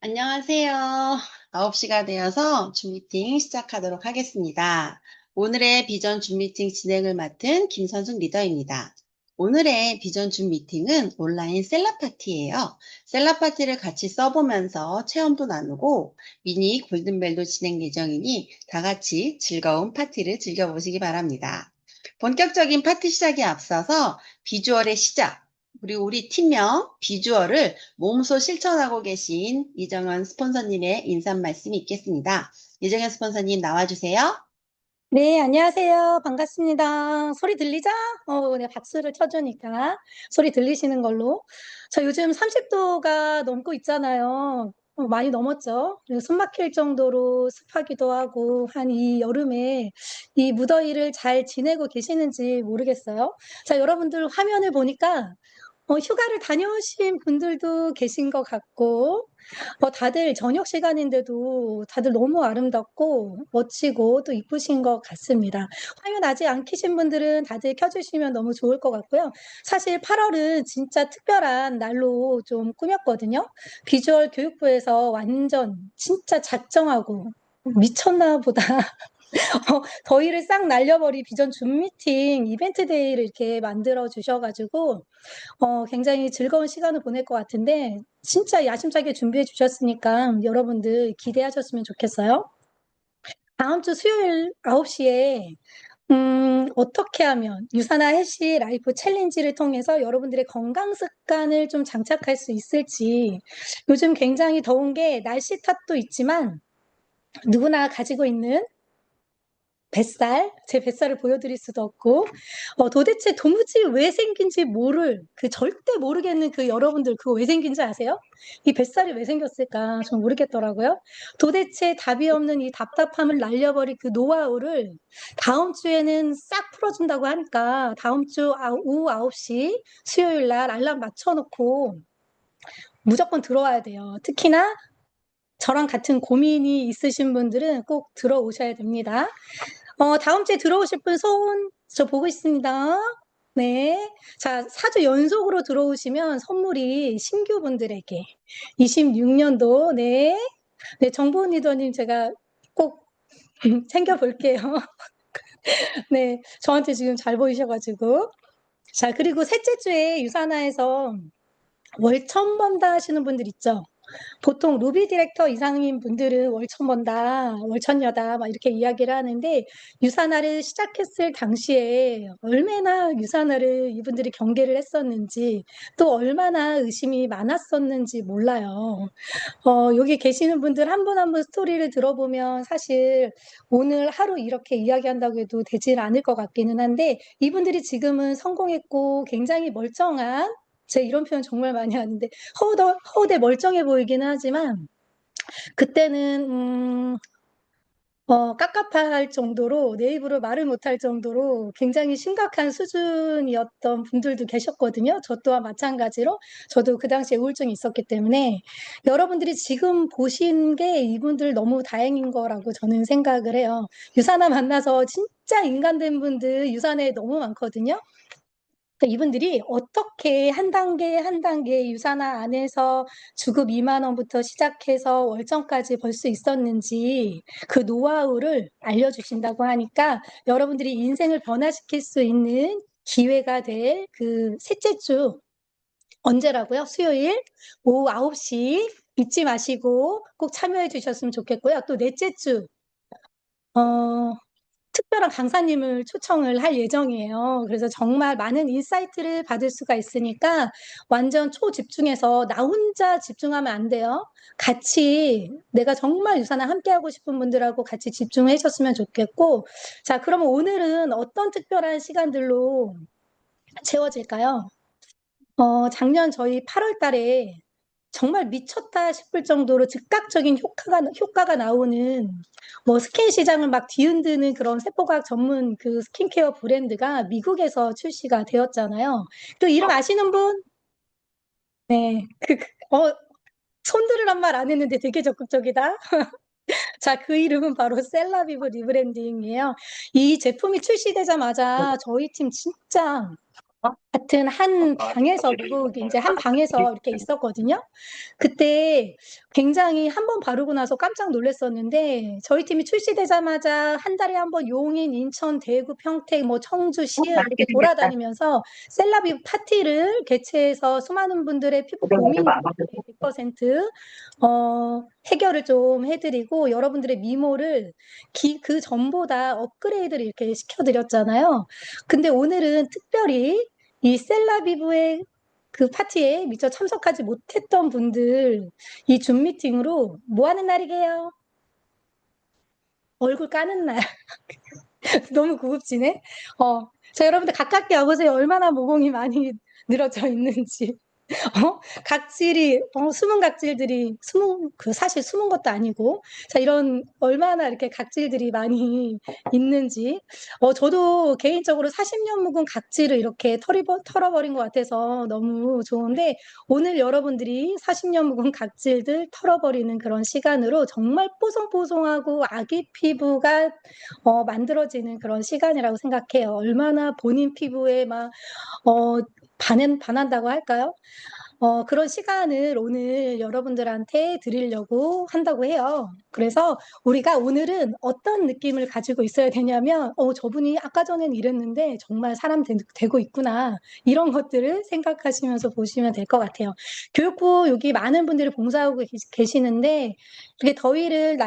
안녕하세요. 9시가 되어서 줌 미팅 시작하도록 하겠습니다. 오늘의 비전 줌 미팅 진행을 맡은 김선숙 리더입니다. 오늘의 비전 줌 미팅은 온라인 셀럽 파티예요. 셀럽 파티를 같이 써보면서 체험도 나누고 미니 골든벨도 진행 예정이니 다 같이 즐거운 파티를 즐겨보시기 바랍니다. 본격적인 파티 시작에 앞서서 비주얼의 시작, 그리고 우리 팀명 비주얼을 몸소 실천하고 계신 이정현 스폰서님의 인사 말씀이 있겠습니다. 이정현 스폰서님 나와주세요. 네, 안녕하세요. 반갑습니다. 소리 들리죠? 네, 박수를 쳐주니까 소리 들리시는 걸로. 저 요즘 30도가 넘고 있잖아요. 많이 넘었죠? 그래서 숨 막힐 정도로 습하기도 하고 한 이 여름에 이 무더위를 잘 지내고 계시는지 모르겠어요. 자, 여러분들 화면을 보니까 휴가를 다녀오신 분들도 계신 것 같고, 다들 저녁 시간인데도 다들 너무 아름답고 멋지고 또 이쁘신 것 같습니다. 화면 아직 안 켜신 분들은 다들 켜주시면 너무 좋을 것 같고요. 사실 8월은 진짜 특별한 날로 좀 꾸몄거든요. 비주얼 교육부에서 완전 진짜 작정하고 미쳤나 보다. 더위를 싹 날려버린 비전 줌 미팅 이벤트 데이를 이렇게 만들어 주셔가지고 굉장히 즐거운 시간을 보낼 것 같은데 진짜 야심차게 준비해 주셨으니까 여러분들 기대하셨으면 좋겠어요. 다음 주 수요일 9시에 어떻게 하면 유산화 헬시 라이프 챌린지를 통해서 여러분들의 건강 습관을 좀 장착할 수 있을지, 요즘 굉장히 더운 게 날씨 탓도 있지만 누구나 가지고 있는 뱃살, 제 뱃살을 보여드릴 수도 없고, 도대체 도무지 왜 생긴지 절대 모르겠는 그 여러분들, 그거 왜 생긴지 아세요? 이 뱃살이 왜 생겼을까? 전 모르겠더라고요. 도대체 답이 없는 이 답답함을 날려버릴 그 노하우를 다음 주에는 싹 풀어준다고 하니까, 다음 주 오후 9시 수요일 날 알람 맞춰놓고 무조건 들어와야 돼요. 특히나 저랑 같은 고민이 있으신 분들은 꼭 들어오셔야 됩니다. 다음 주에 들어오실 분 저 보고 있습니다. 네. 자, 4주 연속으로 들어오시면 선물이 신규분들에게 26년도, 네. 네, 정보은 리더님 제가 꼭 챙겨볼게요. 네. 저한테 지금 잘 보이셔가지고. 자, 그리고 셋째 주에 유산화에서 월천 번다 하시는 분들 있죠? 보통 루비 디렉터 이상인 분들은 월천 번다, 월천여다 막 이렇게 이야기를 하는데, 유산화를 시작했을 당시에 얼마나 유산화를 이분들이 경계를 했었는지, 또 얼마나 의심이 많았었는지 몰라요. 여기 계시는 분들 한 분 한 분 스토리를 들어보면 사실 오늘 하루 이렇게 이야기한다고 해도 되질 않을 것 같기는 한데, 이분들이 지금은 성공했고 굉장히 멀쩡한, 제 이런 표현 정말 많이 하는데 허우대 멀쩡해 보이기는 하지만 그때는 깝깝할 정도로, 내 입으로 말을 못할 정도로 굉장히 심각한 수준이었던 분들도 계셨거든요. 저 또한 마찬가지로 저도 그 당시에 우울증이 있었기 때문에 여러분들이 지금 보신 게 이분들 너무 다행인 거라고 저는 생각을 해요. 유산화 만나서 진짜 인간된 분들 유산에 너무 많거든요. 그러니까 이분들이 어떻게 한 단계 한 단계 유산화 안에서 주급 2만 원부터 시작해서 월정까지 벌 수 있었는지 그 노하우를 알려주신다고 하니까 여러분들이 인생을 변화시킬 수 있는 기회가 될 그 셋째 주, 언제라고요? 수요일 오후 9시 잊지 마시고 꼭 참여해 주셨으면 좋겠고요. 또 넷째 주, 어, 특별한 강사님을 초청을 할 예정이에요. 그래서 정말 많은 인사이트를 받을 수가 있으니까 완전 초집중해서 나 혼자 집중하면 안 돼요. 같이 내가 정말 유산을 함께 하고 싶은 분들하고 같이 집중해 주셨으면 좋겠고, 자, 그러면 오늘은 어떤 특별한 시간들로 채워질까요? 작년 저희 8월 달에 정말 미쳤다 싶을 정도로 즉각적인 효과가 나오는 스킨 시장을 막 뒤흔드는 그런 세포과학 전문 그 스킨케어 브랜드가 미국에서 출시가 되었잖아요. 또 이름 아시는 분? 네. 손들으란 말 안 했는데 되게 적극적이다. 자, 그 이름은 바로 셀라비브 리브랜딩이에요. 이 제품이 출시되자마자 저희 팀 진짜 같은 한 방에서도 이제 한 방에서 이렇게 있었거든요. 그때 굉장히 한 번 바르고 나서 깜짝 놀랐었는데 저희 팀이 출시되자마자 한 달에 한 번 용인, 인천, 대구, 평택, 뭐 청주, 시흥 이렇게 돌아다니면서 셀럽이 파티를 개최해서 수많은 분들의 피부 고민들을 100% 해결을 좀 해드리고 여러분들의 미모를 그 전보다 업그레이드를 이렇게 시켜드렸잖아요. 근데 오늘은 특별히 이 셀라비브의 그 파티에 미처 참석하지 못했던 분들 이 줌 미팅으로 뭐 하는 날이게요? 얼굴 까는 날. 너무 고급지네. 자, 여러분들 가깝게 와보세요. 얼마나 모공이 많이 늘어져 있는지. 각질이, 숨은 각질들이, 사실 숨은 것도 아니고, 자, 이런, 얼마나 이렇게 각질들이 많이 있는지. 저도 개인적으로 40년 묵은 각질을 이렇게 털어버린 것 같아서 너무 좋은데, 오늘 여러분들이 40년 묵은 각질들 털어버리는 그런 시간으로 정말 뽀송뽀송하고 아기 피부가 만들어지는 그런 시간이라고 생각해요. 얼마나 본인 피부에 막, 반한다고 할까요? 그런 시간을 오늘 여러분들한테 드리려고 한다고 해요. 그래서 우리가 오늘은 어떤 느낌을 가지고 있어야 되냐면, 저분이 아까 전엔 이랬는데 정말 사람 되고 있구나. 이런 것들을 생각하시면서 보시면 될 것 같아요. 교육부 여기 많은 분들이 봉사하고 계시는데, 이렇게 더위를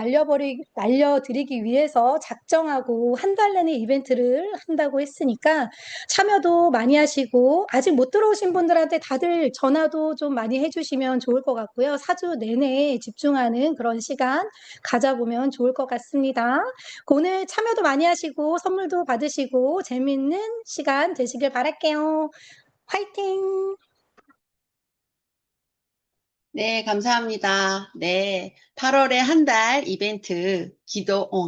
날려드리기 위해서 작정하고 한 달 내내 이벤트를 한다고 했으니까 참여도 많이 하시고 아직 못 들어오신 분들한테 다들 전화도 좀 많이 해주시면 좋을 것 같고요. 4주 내내 집중하는 그런 시간 가져보면 좋을 것 같습니다. 오늘 참여도 많이 하시고 선물도 받으시고 재밌는 시간 되시길 바랄게요. 화이팅! 네, 감사합니다. 네, 8월에 한 달 이벤트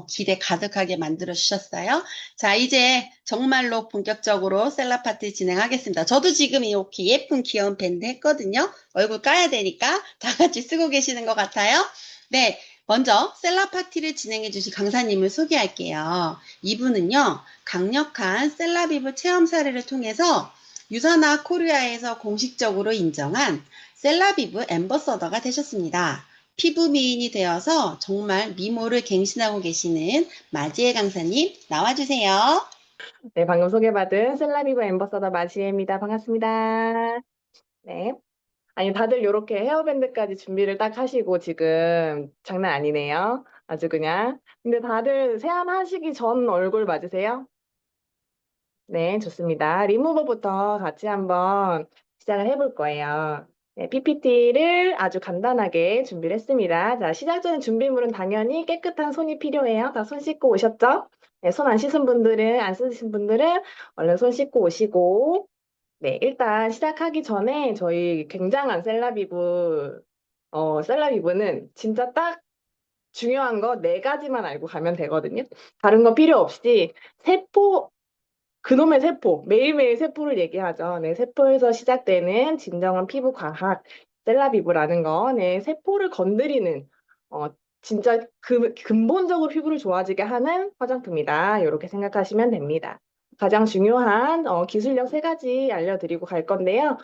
기대 가득하게 만들어 주셨어요. 자, 이제 정말로 본격적으로 셀럽 파티 진행하겠습니다. 저도 지금 이렇게 예쁜 귀여운 밴드 했거든요. 얼굴 까야 되니까 다 같이 쓰고 계시는 것 같아요. 네, 먼저 셀럽 파티를 진행해 주신 강사님을 소개할게요. 이분은요, 강력한 셀럽이브 체험 사례를 통해서 유사나 코리아에서 공식적으로 인정한 셀라비브 앰버서더가 되셨습니다. 피부 미인이 되어서 정말 미모를 갱신하고 계시는 마지혜 강사님 나와주세요. 네, 방금 소개받은 셀라비브 앰버서더 마지혜입니다. 반갑습니다. 네. 아니, 다들 이렇게 헤어밴드까지 준비를 딱 하시고 지금 장난 아니네요. 아주 그냥. 근데 다들 세안하시기 전 얼굴 맞으세요? 네, 좋습니다. 리무버부터 같이 한번 시작을 해볼 거예요. 네, PPT를 아주 간단하게 준비를 했습니다. 자, 시작 전에 준비물은 당연히 깨끗한 손이 필요해요. 다 손 씻고 오셨죠? 네, 손 안 씻은 분들은, 안 쓰신 분들은 얼른 손 씻고 오시고, 네, 일단 시작하기 전에 저희 굉장한 셀라비브는 진짜 딱 중요한 거 네 가지만 알고 가면 되거든요. 다른 거 필요 없이 그놈의 세포, 매일매일 세포를 얘기하죠. 네, 세포에서 시작되는 진정한 피부 과학, 셀라비브라는 거, 네, 세포를 건드리는, 어, 진짜 근본적으로 피부를 좋아지게 하는 화장품이다. 이렇게 생각하시면 됩니다. 가장 중요한 기술력 세 가지 알려드리고 갈 건데요.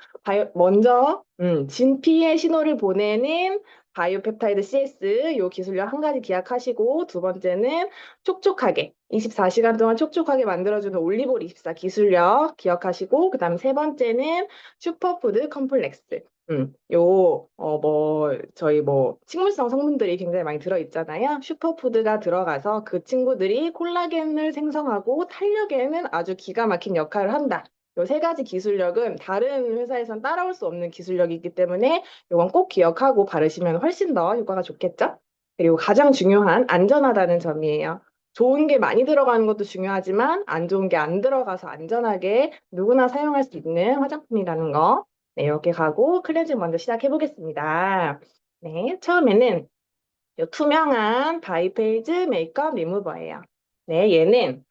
먼저 진피의 신호를 보내는 바이오펩타이드 CS 요 기술력 한 가지 기억하시고 두 번째는 촉촉하게 24시간 동안 촉촉하게 만들어주는 올리볼 24 기술력 기억하시고 그다음 세 번째는 슈퍼푸드 컴플렉스. 저희 식물성 성분들이 굉장히 많이 들어있잖아요. 슈퍼푸드가 들어가서 그 친구들이 콜라겐을 생성하고 탄력에는 아주 기가 막힌 역할을 한다. 요 세 가지 기술력은 다른 회사에선 따라올 수 없는 기술력이기 때문에 이건 꼭 기억하고 바르시면 훨씬 더 효과가 좋겠죠? 그리고 가장 중요한 안전하다는 점이에요. 좋은 게 많이 들어가는 것도 중요하지만 안 좋은 게 안 들어가서 안전하게 누구나 사용할 수 있는 화장품이라는 거. 네, 이렇게 가고 클렌징 먼저 시작해 보겠습니다. 네, 처음에는 이 투명한 바이페이즈 메이크업 리무버예요. 네, 얘는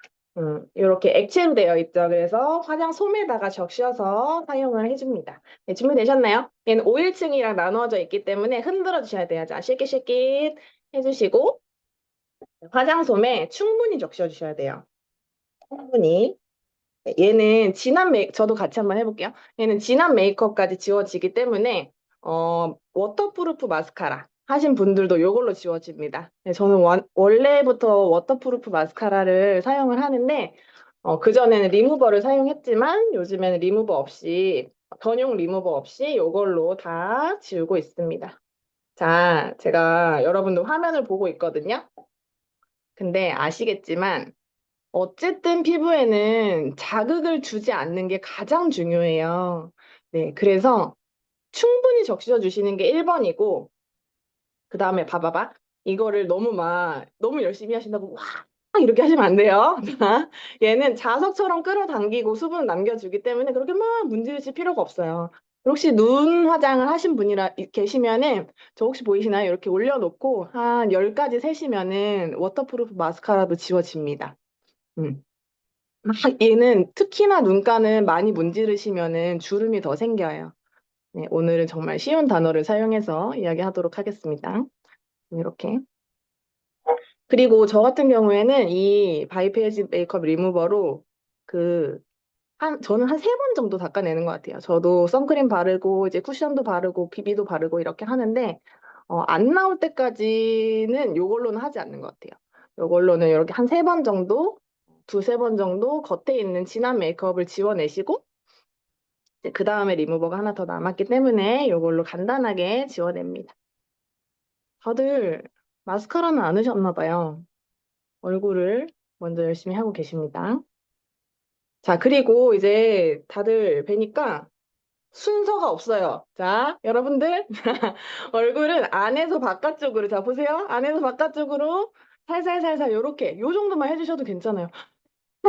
이렇게 액체로 되어 있죠. 그래서 화장 솜에다가 적셔서 사용을 해줍니다. 네, 준비되셨나요? 얘는 5일층이랑 나누어져 있기 때문에 흔들어 주셔야 돼요. 자, 쉐킷쉐킷 해주시고 화장솜에 충분히 적셔주셔야 돼요. 충분히. 얘는 저도 같이 한번 해볼게요. 얘는 진한 메이크업까지 지워지기 때문에, 워터프루프 마스카라 하신 분들도 이걸로 지워집니다. 네, 저는 원래부터 워터프루프 마스카라를 사용을 하는데, 그전에는 리무버를 사용했지만, 요즘에는 리무버 없이, 전용 리무버 없이 이걸로 다 지우고 있습니다. 자, 제가 여러분들 화면을 보고 있거든요. 근데 아시겠지만, 어쨌든 피부에는 자극을 주지 않는 게 가장 중요해요. 네, 그래서 충분히 적셔 주시는 게 1번이고, 그 다음에 봐봐봐. 이거를 너무 열심히 하신다고, 와! 이렇게 하시면 안 돼요. 자, 얘는 자석처럼 끌어당기고 수분을 남겨주기 때문에 그렇게 막 문지르실 필요가 없어요. 혹시 눈 화장을 하신 분이라 계시면은, 저 혹시 보이시나요? 이렇게 올려놓고 한 10가지 세시면은 워터프루프 마스카라도 지워집니다. 음. 얘는 특히나 눈가는 많이 문지르시면은 주름이 더 생겨요. 네, 오늘은 정말 쉬운 단어를 사용해서 이야기하도록 하겠습니다. 이렇게. 그리고 저 같은 경우에는 이 바이페이지 메이크업 리무버로 그, 저는 한 3번 정도 닦아내는 것 같아요. 저도 선크림 바르고, 이제 쿠션도 바르고, 비비도 바르고 이렇게 하는데, 안 나올 때까지는 요걸로는 하지 않는 것 같아요. 요걸로는 이렇게 한 3번 정도, 두세 번 정도 겉에 있는 진한 메이크업을 지워내시고, 그 다음에 리무버가 하나 더 남았기 때문에 이걸로 간단하게 지워냅니다. 다들 마스카라는 안 하셨나 봐요. 얼굴을 먼저 열심히 하고 계십니다. 자, 그리고 이제 다들 뵈니까 순서가 없어요. 자, 여러분들 얼굴은 안에서 바깥쪽으로, 자 보세요. 안에서 바깥쪽으로 살살살살 요렇게 요 정도만 해주셔도 괜찮아요.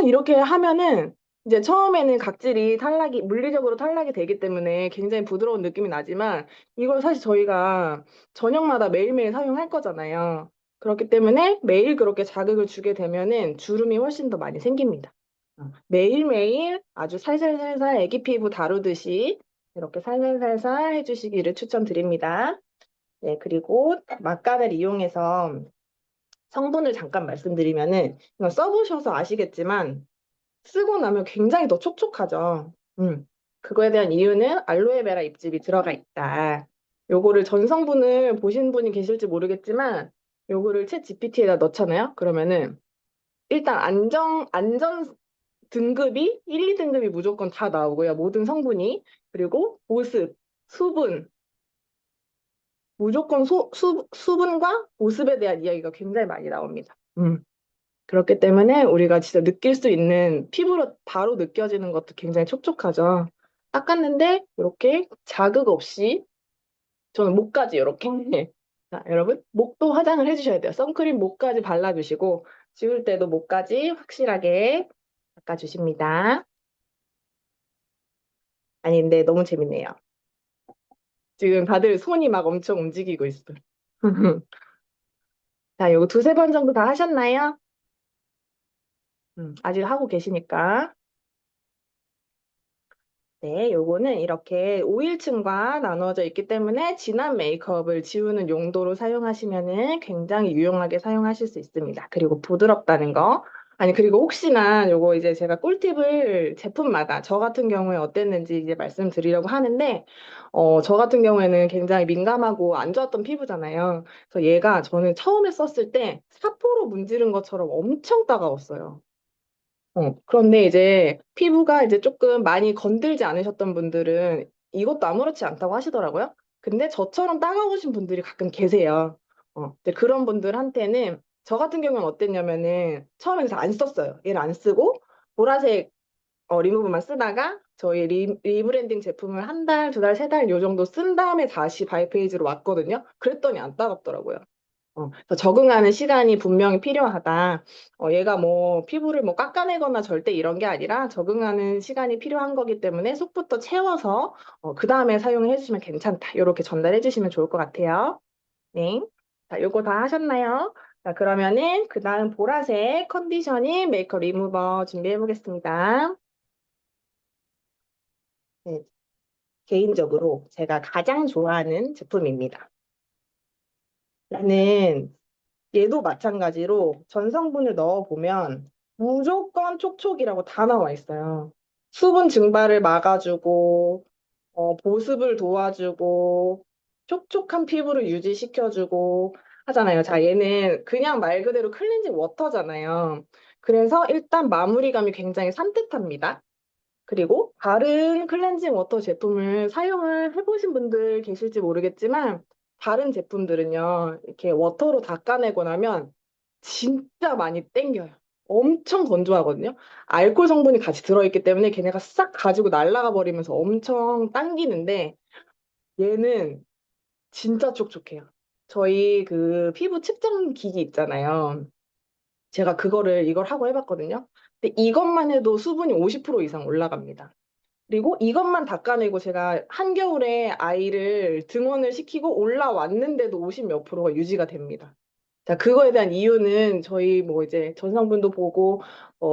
이렇게 하면은 이제 처음에는 각질이 물리적으로 탈락이 되기 때문에 굉장히 부드러운 느낌이 나지만 이걸 사실 저희가 저녁마다 매일매일 사용할 거잖아요. 그렇기 때문에 매일 그렇게 자극을 주게 되면은 주름이 훨씬 더 많이 생깁니다. 매일매일 아주 살살살살 애기 피부 다루듯이 이렇게 살살살살 해주시기를 추천드립니다. 네, 그리고 막간을 이용해서 성분을 잠깐 말씀드리면은 이거 써보셔서 아시겠지만 쓰고 나면 굉장히 더 촉촉하죠. 그거에 대한 이유는 알로에베라 잎즙이 들어가 있다. 요거를 전성분을 보신 분이 계실지 모르겠지만 요거를 챗 GPT에다 넣잖아요. 그러면은 일단 안전 등급이 1, 2등급이 무조건 다 나오고요. 모든 성분이. 그리고 보습, 수분, 무조건 수분과 보습에 대한 이야기가 굉장히 많이 나옵니다. 그렇기 때문에 우리가 진짜 느낄 수 있는 피부로 바로 느껴지는 것도 굉장히 촉촉하죠. 닦았는데 이렇게 자극 없이 저는 목까지 이렇게 자, 여러분 목도 화장을 해주셔야 돼요. 선크림 목까지 발라주시고 지울 때도 목까지 확실하게 닦아주십니다. 아니 근데 너무 재밌네요. 지금 다들 손이 막 엄청 움직이고 있어요. 자, 요거 두세 번 정도 다 하셨나요? 아직 하고 계시니까. 네, 요거는 이렇게 오일층과 나누어져 있기 때문에 진한 메이크업을 지우는 용도로 사용하시면은 굉장히 유용하게 사용하실 수 있습니다. 그리고 부드럽다는 거. 아니, 그리고 혹시나 요거 이제 제가 꿀팁을 제품마다 저 같은 경우에 어땠는지 이제 말씀드리려고 하는데, 저 같은 경우에는 굉장히 민감하고 안 좋았던 피부잖아요. 그래서 얘가 저는 처음에 썼을 때 사포로 문지른 것처럼 엄청 따가웠어요. 그런데 이제 피부가 이제 조금 많이 건들지 않으셨던 분들은 이것도 아무렇지 않다고 하시더라고요. 근데 저처럼 따가우신 분들이 가끔 계세요. 근데 그런 분들한테는 저 같은 경우는 어땠냐면은 처음에 그래서 안 썼어요. 얘를 안 쓰고 보라색 리무브만 쓰다가 저희 리브랜딩 제품을 한 달, 두 달, 세 달 요 정도 쓴 다음에 다시 바이페이지로 왔거든요. 그랬더니 안 따갑더라고요. 그래서 적응하는 시간이 분명히 필요하다. 얘가 뭐 피부를 뭐 깎아내거나 절대 이런 게 아니라 적응하는 시간이 필요한 거기 때문에 속부터 채워서 그 다음에 사용을 해주시면 괜찮다. 이렇게 전달해 주시면 좋을 것 같아요. 네. 자, 요거 다 하셨나요? 자, 그러면은 그 다음 보라색 컨디셔닝 메이크업 리무버 준비해 보겠습니다. 네, 개인적으로 제가 가장 좋아하는 제품입니다. 나는 얘도 마찬가지로 전성분을 넣어보면 무조건 촉촉이라고 다 나와 있어요. 수분 증발을 막아주고, 보습을 도와주고, 촉촉한 피부를 유지시켜주고 하잖아요. 자, 얘는 그냥 말 그대로 클렌징 워터잖아요. 그래서 일단 마무리감이 굉장히 산뜻합니다. 그리고 다른 클렌징 워터 제품을 사용을 해보신 분들 계실지 모르겠지만, 다른 제품들은요, 이렇게 워터로 닦아내고 나면 진짜 많이 땡겨요. 엄청 건조하거든요. 알코올 성분이 같이 들어있기 때문에 걔네가 싹 가지고 날아가 버리면서 엄청 당기는데, 얘는 진짜 촉촉해요. 저희 그 피부 측정 기기 있잖아요. 제가 이걸 하고 해봤거든요. 근데 이것만 해도 수분이 50% 이상 올라갑니다. 그리고 이것만 닦아내고 제가 한겨울에 아이를 등원을 시키고 올라왔는데도 50 몇 프로가 유지가 됩니다. 자, 그거에 대한 이유는 저희 뭐 이제 전성분도 보고,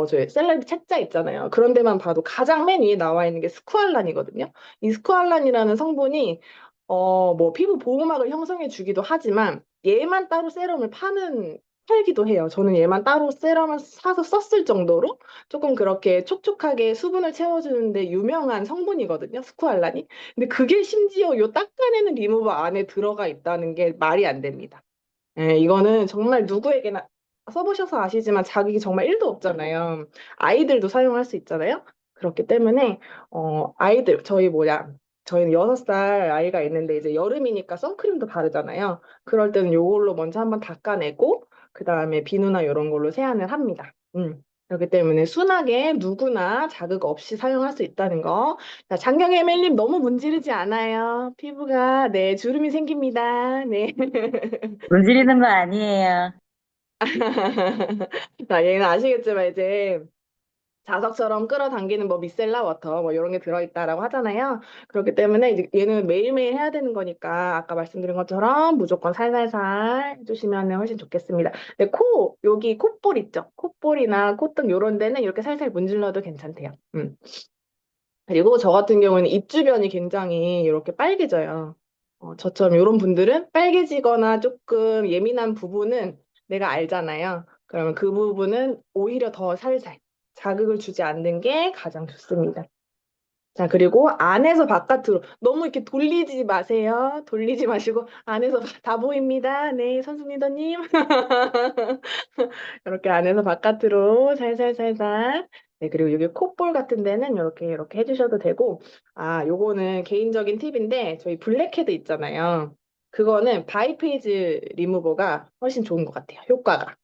저희 셀럽 책자 있잖아요. 그런 데만 봐도 가장 맨 위에 나와 있는 게 스쿠알란이거든요. 이 스쿠알란이라는 성분이, 뭐 피부 보호막을 형성해 주기도 하지만 얘만 따로 팔기도 해요. 저는 얘만 따로 세럼을 사서 썼을 정도로 조금 그렇게 촉촉하게 수분을 채워주는데 유명한 성분이거든요. 스쿠알란이. 근데 그게 심지어 요 닦아내는 리무버 안에 들어가 있다는 게 말이 안 됩니다. 예, 이거는 정말 누구에게나 써보셔서 아시지만 자극이 정말 1도 없잖아요. 아이들도 사용할 수 있잖아요. 그렇기 때문에 저희는 6살 아이가 있는데 이제 여름이니까 선크림도 바르잖아요. 그럴 때는 요걸로 먼저 한번 닦아내고 그 다음에 비누나 이런 걸로 세안을 합니다. 그렇기 때문에 순하게 누구나 자극 없이 사용할 수 있다는 거. 자, 장경혜 멜님 너무 문지르지 않아요. 피부가 네 주름이 생깁니다. 네. 문지르는 거 아니에요. 자, 얘는 아시겠지만 이제 자석처럼 끌어당기는 뭐 미셀라 워터 뭐 이런 게 들어있다라고 하잖아요. 그렇기 때문에 이제 얘는 매일매일 해야 되는 거니까 아까 말씀드린 것처럼 무조건 살살살 해주시면 훨씬 좋겠습니다. 네, 여기 콧볼 있죠? 콧볼이나 콧등 이런 데는 이렇게 살살 문질러도 괜찮대요. 그리고 저 같은 경우는 입 주변이 굉장히 이렇게 빨개져요. 저처럼 이런 분들은 빨개지거나 조금 예민한 부분은 내가 알잖아요. 그러면 그 부분은 오히려 더 살살 자극을 주지 않는 게 가장 좋습니다. 자, 그리고 안에서 바깥으로 너무 이렇게 돌리지 마세요. 돌리지 마시고 안에서 다 보입니다. 네, 선수 리더님. 이렇게 안에서 바깥으로 살살살살. 네, 그리고 여기 콧볼 같은 데는 이렇게 해주셔도 되고, 요거는 개인적인 팁인데, 저희 블랙헤드 있잖아요. 그거는 바이페이즈 리무버가 훨씬 좋은 것 같아요. 효과가.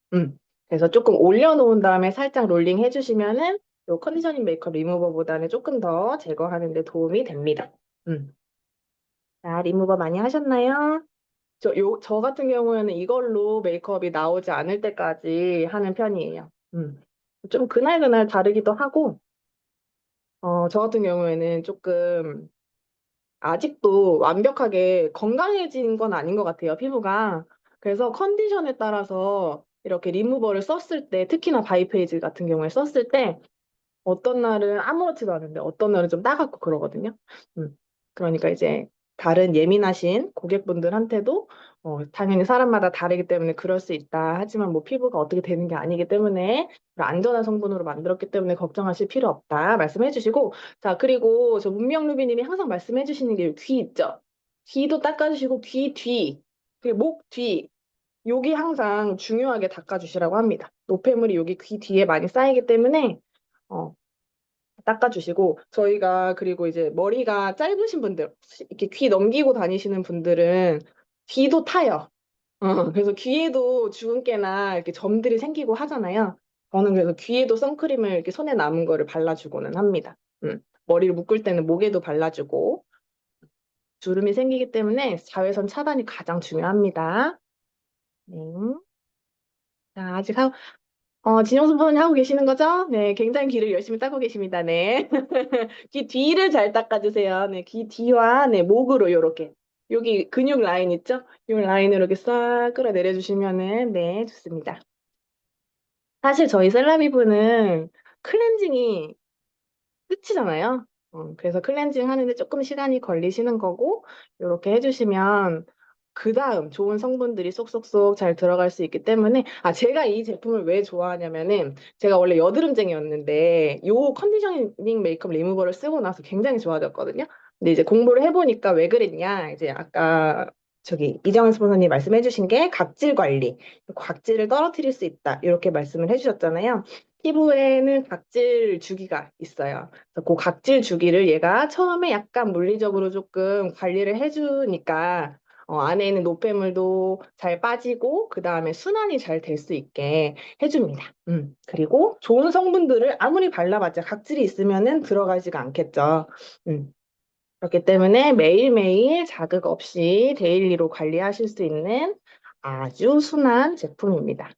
그래서 조금 올려놓은 다음에 살짝 롤링 해주시면은, 요 컨디셔닝 메이크업 리무버보다는 조금 더 제거하는 데 도움이 됩니다. 자, 리무버 많이 하셨나요? 저 같은 경우에는 이걸로 메이크업이 나오지 않을 때까지 하는 편이에요. 좀 그날그날 다르기도 하고, 저 같은 경우에는 조금 아직도 완벽하게 건강해진 건 아닌 것 같아요, 피부가. 그래서 컨디션에 따라서 이렇게 리무버를 썼을 때, 특히나 바이페이지 같은 경우에 썼을 때, 어떤 날은 아무렇지도 않은데 어떤 날은 좀 따갑고 그러거든요. 그러니까 이제 다른 예민하신 고객분들한테도 당연히 사람마다 다르기 때문에 그럴 수 있다. 하지만 뭐 피부가 어떻게 되는 게 아니기 때문에 안전한 성분으로 만들었기 때문에 걱정하실 필요 없다. 말씀해 주시고 자, 그리고 저 문명 루비님이 항상 말씀해 주시는 게 귀 있죠. 귀도 닦아주시고 귀 뒤, 그리고 목 뒤, 여기 항상 중요하게 닦아주시라고 합니다. 노폐물이 여기 귀 뒤에 많이 쌓이기 때문에 어, 닦아주시고 저희가 그리고 이제 머리가 짧으신 분들 이렇게 귀 넘기고 다니시는 분들은 귀도 타요. 그래서 귀에도 주근깨나 이렇게 점들이 생기고 하잖아요. 저는 그래서 귀에도 선크림을 이렇게 손에 남은 거를 발라주고는 합니다. 머리를 묶을 때는 목에도 발라주고 주름이 생기기 때문에 자외선 차단이 가장 중요합니다. 네. 자, 진영수 프로님 하고 계시는 거죠? 네, 굉장히 귀를 열심히 닦고 계십니다. 네. 귀 뒤를 잘 닦아주세요. 네, 귀 뒤와 네, 목으로 요렇게. 여기 근육 라인 있죠? 이 라인을 이렇게 싹 끌어내려주시면은 네, 좋습니다. 사실 저희 셀라비브는 클렌징이 끝이잖아요. 그래서 클렌징 하는데 조금 시간이 걸리시는 거고, 이렇게 해주시면 그 다음 좋은 성분들이 쏙쏙쏙 잘 들어갈 수 있기 때문에, 제가 이 제품을 왜 좋아하냐면은, 제가 원래 여드름쟁이였는데, 요 컨디셔닝 메이크업 리무버를 쓰고 나서 굉장히 좋아졌거든요. 근데 이제 공부를 해보니까 왜 그랬냐, 이제 아까 이정은 스폰서님 말씀해주신 게 각질 관리, 각질을 떨어뜨릴 수 있다, 이렇게 말씀을 해주셨잖아요. 피부에는 각질 주기가 있어요. 그래서 그 각질 주기를 얘가 처음에 약간 물리적으로 조금 관리를 해주니까 안에 있는 노폐물도 잘 빠지고 그 다음에 순환이 잘 될 수 있게 해줍니다. 그리고 좋은 성분들을 아무리 발라봤자 각질이 있으면은 들어가지가 않겠죠. 음. 그렇기 때문에 매일매일 자극 없이 데일리로 관리하실 수 있는 아주 순한 제품입니다.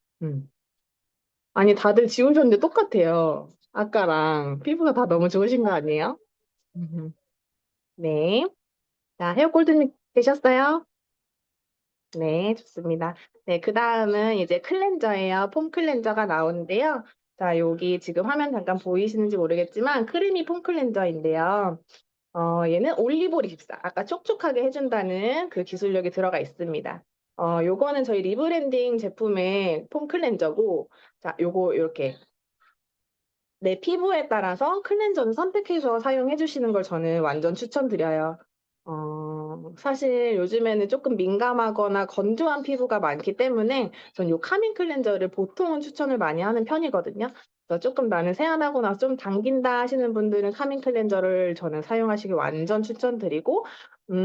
아니, 다들 지우셨는데 똑같아요. 아까랑 피부가 다 너무 좋으신 거 아니에요? 음. 네. 자, 헤어 골드님 되셨어요? 네, 좋습니다. 네, 그 다음은 이제 클렌저예요. 폼 클렌저가 나오는데요. 자, 여기 지금 화면 잠깐 보이시는지 모르겠지만 크리미 폼 클렌저인데요. 얘는 올리브 립스, 아까 촉촉하게 해준다는 그 기술력이 들어가 있습니다. 요거는 저희 리브랜딩 제품의 폼 클렌저고, 자, 요거 이렇게 내 피부에 따라서 클렌저를 선택해서 사용해 주시는 걸 저는 완전 추천드려요. 사실 요즘에는 조금 민감하거나 건조한 피부가 많기 때문에 전 요 카밍 클렌저를 보통은 추천을 많이 하는 편이거든요. 그래서 조금 나는 세안하고 나서 좀 당긴다 하시는 분들은 카밍 클렌저를 저는 사용하시길 완전 추천드리고,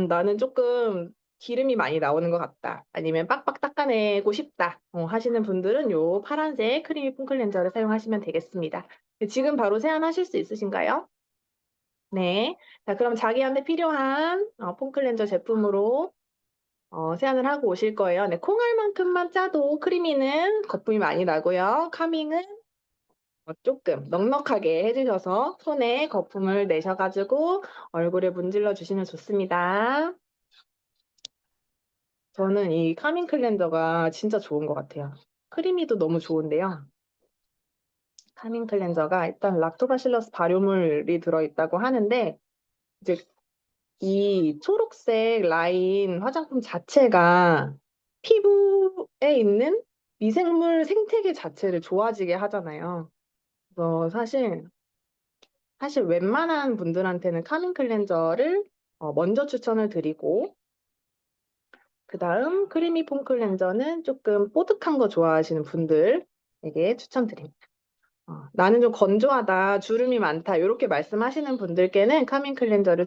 나는 조금 기름이 많이 나오는 것 같다, 아니면 빡빡 닦아내고 싶다 하시는 분들은 요 파란색 크리미 폼 클렌저를 사용하시면 되겠습니다. 지금 바로 세안하실 수 있으신가요? 네. 자, 그럼 자기한테 필요한 폼 클렌저 제품으로 세안을 하고 오실 거예요. 네, 콩알만큼만 짜도 크리미는 거품이 많이 나고요. 카밍은 조금 넉넉하게 해주셔서 손에 거품을 내셔가지고 얼굴에 문질러 주시면 좋습니다. 저는 이 카밍 클렌저가 진짜 좋은 것 같아요. 크리미도 너무 좋은데요. 카밍 클렌저가 일단 락토바실러스 발효물이 들어있다고 하는데, 이제 이 초록색 라인 화장품 자체가 피부에 있는 미생물 생태계 자체를 좋아지게 하잖아요. 그래서 사실 웬만한 분들한테는 카밍 클렌저를 먼저 추천을 드리고, 그 다음 크리미 폼 클렌저는 조금 뽀득한 거 좋아하시는 분들에게 추천드립니다. 나는 좀 건조하다, 주름이 많다, 이렇게 말씀하시는 분들께는 카밍 클렌저를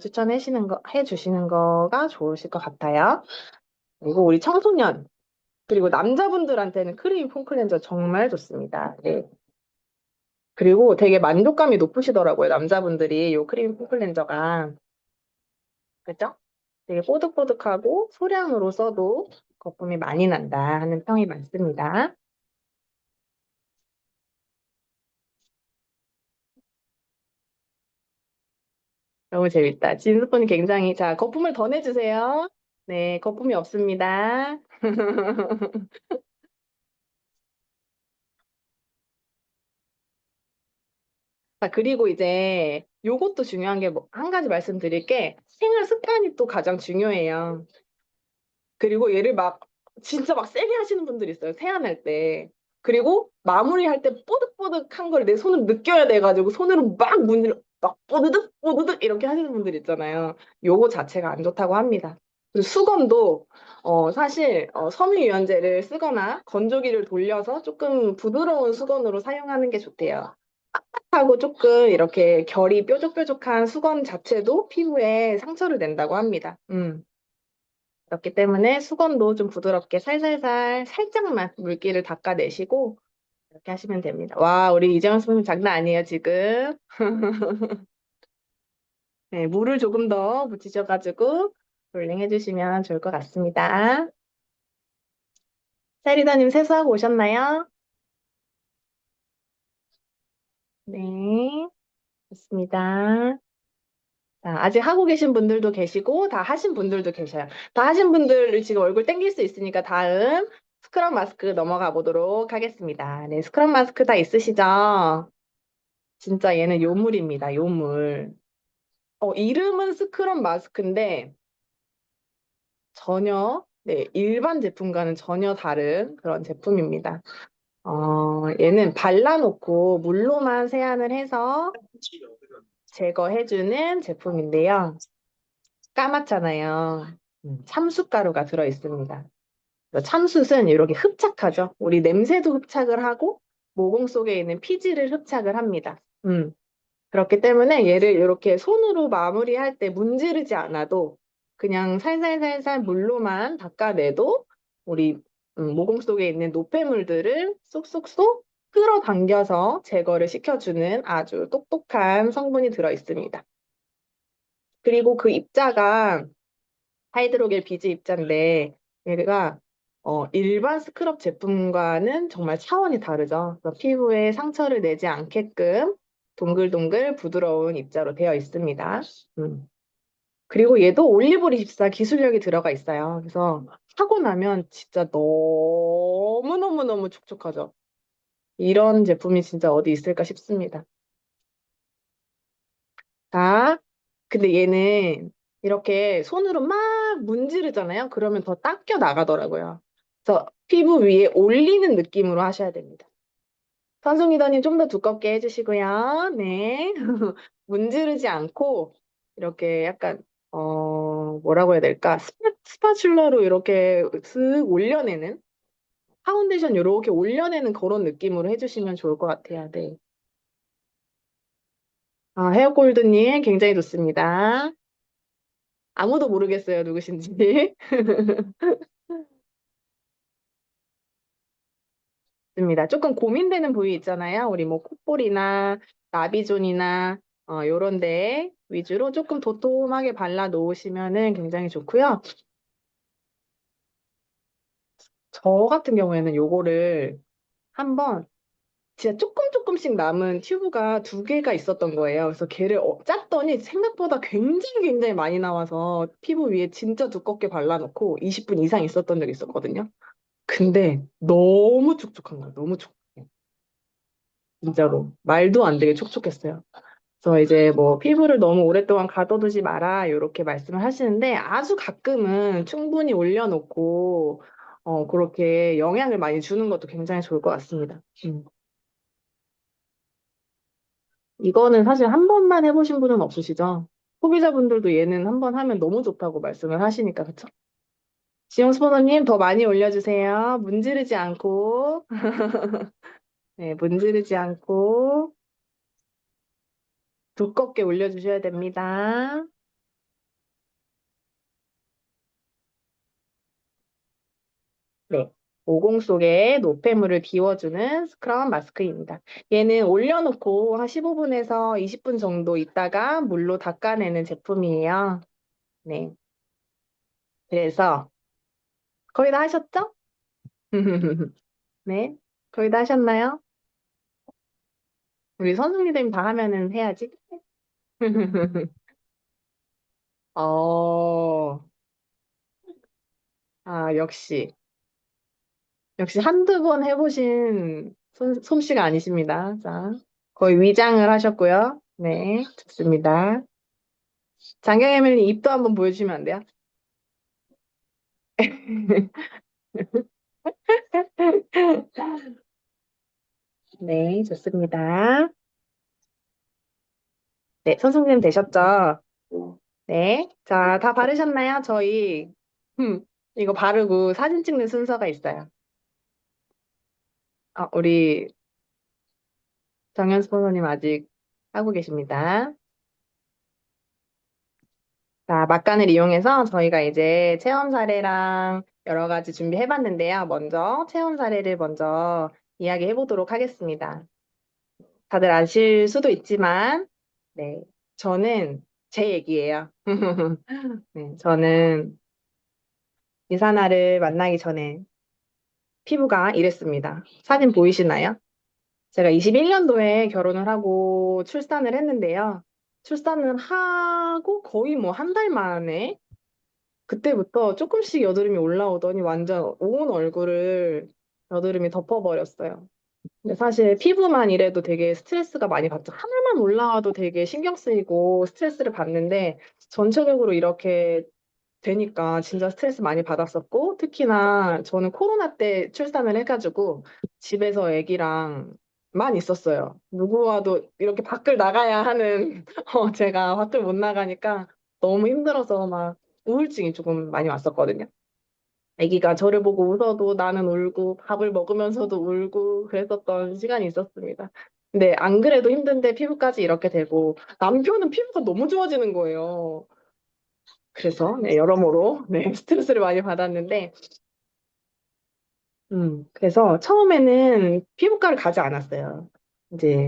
해주시는 거가 좋으실 것 같아요. 그리고 우리 청소년, 그리고 남자분들한테는 크림 폼 클렌저 정말 좋습니다. 네. 그리고 되게 만족감이 높으시더라고요, 남자분들이 이 크림 폼 클렌저가. 그죠? 되게 뽀득뽀득하고 소량으로 써도 거품이 많이 난다 하는 평이 많습니다. 너무 재밌다. 진스폰이 굉장히, 자, 거품을 더 내주세요. 네, 거품이 없습니다. 자, 그리고 이제 요것도 중요한 게 한 가지 말씀드릴 게, 생활 습관이 또 가장 중요해요. 그리고 얘를 진짜 막 세게 하시는 분들이 있어요, 세안할 때. 그리고 마무리할 때 뽀득뽀득한 걸 내 손으로 느껴야 돼가지고 손으로 막 뽀드득 뽀드득 이렇게 하시는 분들 있잖아요. 요거 자체가 안 좋다고 합니다. 그리고 수건도 사실 섬유유연제를 쓰거나 건조기를 돌려서 조금 부드러운 수건으로 사용하는 게 좋대요. 하고 조금 이렇게 결이 뾰족뾰족한 수건 자체도 피부에 상처를 낸다고 합니다. 그렇기 때문에 수건도 좀 부드럽게 살살살 살짝만 물기를 닦아내시고 이렇게 하시면 됩니다. 와, 우리 이재원 선생님 장난 아니에요, 지금. 네, 물을 조금 더 묻히셔가지고 롤링 해주시면 좋을 것 같습니다. 세리다님 세수하고 오셨나요? 네, 좋습니다. 자, 아직 하고 계신 분들도 계시고, 다 하신 분들도 계셔요. 다 하신 분들 지금 얼굴 땡길 수 있으니까 다음 스크럽 마스크 넘어가 보도록 하겠습니다. 네, 스크럽 마스크 다 있으시죠? 진짜 얘는 요물입니다, 요물. 이름은 스크럽 마스크인데 전혀 네, 일반 제품과는 전혀 다른 그런 제품입니다. 얘는 발라놓고 물로만 세안을 해서 제거해주는 제품인데요. 까맣잖아요. 참숯가루가 들어있습니다. 참숯은 이렇게 흡착하죠. 우리 냄새도 흡착을 하고 모공 속에 있는 피지를 흡착을 합니다. 그렇기 때문에 얘를 이렇게 손으로 마무리할 때 문지르지 않아도 그냥 살살살살 물로만 닦아내도 우리 모공 속에 있는 노폐물들을 쏙쏙쏙 끌어당겨서 제거를 시켜주는 아주 똑똑한 성분이 들어있습니다. 그리고 그 입자가 하이드로겔 비즈 입자인데 얘가 일반 스크럽 제품과는 정말 차원이 다르죠. 그래서 피부에 상처를 내지 않게끔 동글동글 부드러운 입자로 되어 있습니다. 그리고 얘도 올리브24 기술력이 들어가 있어요. 그래서 하고 나면 진짜 너무너무너무 촉촉하죠. 이런 제품이 진짜 어디 있을까 싶습니다. 자, 근데 얘는 이렇게 손으로 막 문지르잖아요. 그러면 더 닦여 나가더라고요. 그래서 피부 위에 올리는 느낌으로 하셔야 됩니다. 선숙 리더님 좀 더 두껍게 해주시고요. 네. 문지르지 않고 이렇게 약간 뭐라고 해야 될까? 스파츌러로 이렇게 슥 올려내는 파운데이션 이렇게 올려내는 그런 느낌으로 해주시면 좋을 것 같아요. 네. 헤어골드님 굉장히 좋습니다. 아무도 모르겠어요, 누구신지. 좋습니다. 조금 고민되는 부위 있잖아요. 우리 뭐 콧볼이나 나비존이나 요런 데 위주로 조금 도톰하게 발라 놓으시면은 굉장히 좋고요. 저 같은 경우에는 요거를 한번 진짜 조금씩 남은 튜브가 2개가 있었던 거예요. 그래서 걔를 짰더니 생각보다 굉장히 많이 나와서 피부 위에 진짜 두껍게 발라놓고 20분 이상 있었던 적이 있었거든요. 근데 너무 촉촉한 거예요. 너무 촉촉해. 진짜로. 말도 안 되게 촉촉했어요. 그래서 이제 뭐 피부를 너무 오랫동안 가둬두지 마라 이렇게 말씀을 하시는데 아주 가끔은 충분히 올려놓고 그렇게 영향을 많이 주는 것도 굉장히 좋을 것 같습니다. 이거는 사실 한 번만 해보신 분은 없으시죠? 소비자분들도 얘는 한 번 하면 너무 좋다고 말씀을 하시니까 그쵸? 지영 스포너님 더 많이 올려주세요. 문지르지 않고 네, 문지르지 않고 두껍게 올려주셔야 됩니다. 네. 모공 속에 노폐물을 비워주는 스크럽 마스크입니다. 얘는 올려놓고 한 15분에서 20분 정도 있다가 물로 닦아내는 제품이에요. 네. 그래서 거의 다 하셨죠? 네. 거의 다 하셨나요? 우리 선생님들 다 하면은 해야지. 어, 역시. 역시 한두 번 해보신 솜씨가 아니십니다. 자, 거의 위장을 하셨고요. 네, 좋습니다. 장경애밀님 입도 한번 보여주시면 안 돼요? 네, 좋습니다. 네, 선생님 되셨죠? 네. 자, 다 바르셨나요? 저희, 이거 바르고 사진 찍는 순서가 있어요. 우리 정연수 선생님 아직 하고 계십니다. 자, 막간을 이용해서 저희가 이제 체험 사례랑 여러 가지 준비해 봤는데요. 먼저 체험 사례를 먼저 이야기해 보도록 하겠습니다. 다들 아실 수도 있지만, 네, 저는 제 얘기예요. 네, 저는 이사나를 만나기 전에 피부가 이랬습니다. 사진 보이시나요? 제가 21년도에 결혼을 하고 출산을 했는데요. 출산을 하고 거의 뭐 한 달 만에 그때부터 조금씩 여드름이 올라오더니 완전 온 얼굴을 여드름이 덮어버렸어요. 근데 사실 피부만 이래도 되게 스트레스가 많이 받죠. 하나만 올라와도 되게 신경 쓰이고 스트레스를 받는데 전체적으로 이렇게 되니까 진짜 스트레스 많이 받았었고, 특히나 저는 코로나 때 출산을 해가지고 집에서 아기랑만 있었어요. 누구와도 이렇게 밖을 나가야 하는, 제가 밖을 못 나가니까 너무 힘들어서 막 우울증이 조금 많이 왔었거든요. 아기가 저를 보고 웃어도 나는 울고 밥을 먹으면서도 울고 그랬었던 시간이 있었습니다. 근데 안 그래도 힘든데 피부까지 이렇게 되고 남편은 피부가 너무 좋아지는 거예요. 그래서 네, 여러모로 네, 스트레스를 많이 받았는데 그래서 처음에는 피부과를 가지 않았어요. 이제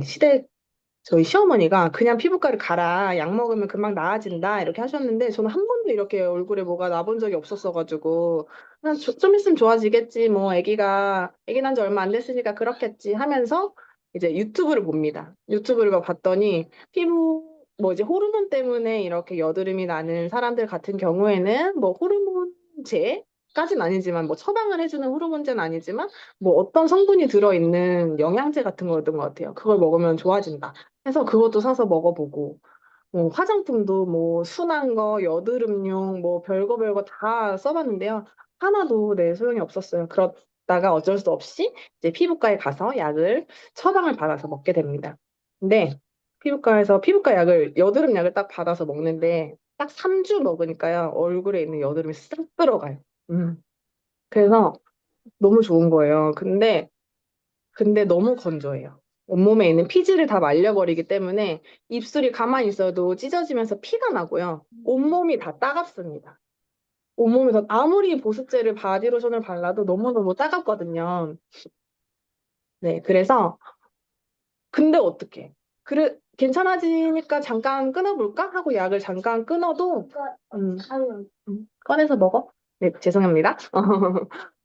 저희 시어머니가 그냥 피부과를 가라. 약 먹으면 금방 나아진다. 이렇게 하셨는데 저는 한 번도 이렇게 얼굴에 뭐가 나본 적이 없었어가지고 그냥 좀 있으면 좋아지겠지. 뭐 아기 난 지 얼마 안 됐으니까 그렇겠지 하면서 이제 유튜브를 봅니다. 유튜브를 봤더니 뭐 이제 호르몬 때문에 이렇게 여드름이 나는 사람들 같은 경우에는 뭐 호르몬제까지는 아니지만 뭐 처방을 해주는 호르몬제는 아니지만 뭐 어떤 성분이 들어있는 영양제 같은 거였던 것 같아요. 그걸 먹으면 좋아진다. 해서 그것도 사서 먹어보고, 뭐 화장품도 뭐 순한 거, 여드름용, 뭐 별거 다 써봤는데요. 하나도 네, 소용이 없었어요. 그러다가 어쩔 수 없이 이제 피부과에 가서 처방을 받아서 먹게 됩니다. 근데 피부과에서 여드름 약을 딱 받아서 먹는데 딱 3주 먹으니까요. 얼굴에 있는 여드름이 싹 들어가요. 그래서 너무 좋은 거예요. 근데 너무 건조해요. 온몸에 있는 피지를 다 말려버리기 때문에 입술이 가만히 있어도 찢어지면서 피가 나고요. 온몸이 다 따갑습니다. 온몸에서 아무리 보습제를 바디로션을 발라도 너무너무 따갑거든요. 네, 근데 어떡해. 괜찮아지니까 잠깐 끊어볼까? 하고 약을 잠깐 끊어도, 꺼내서 먹어? 네, 죄송합니다.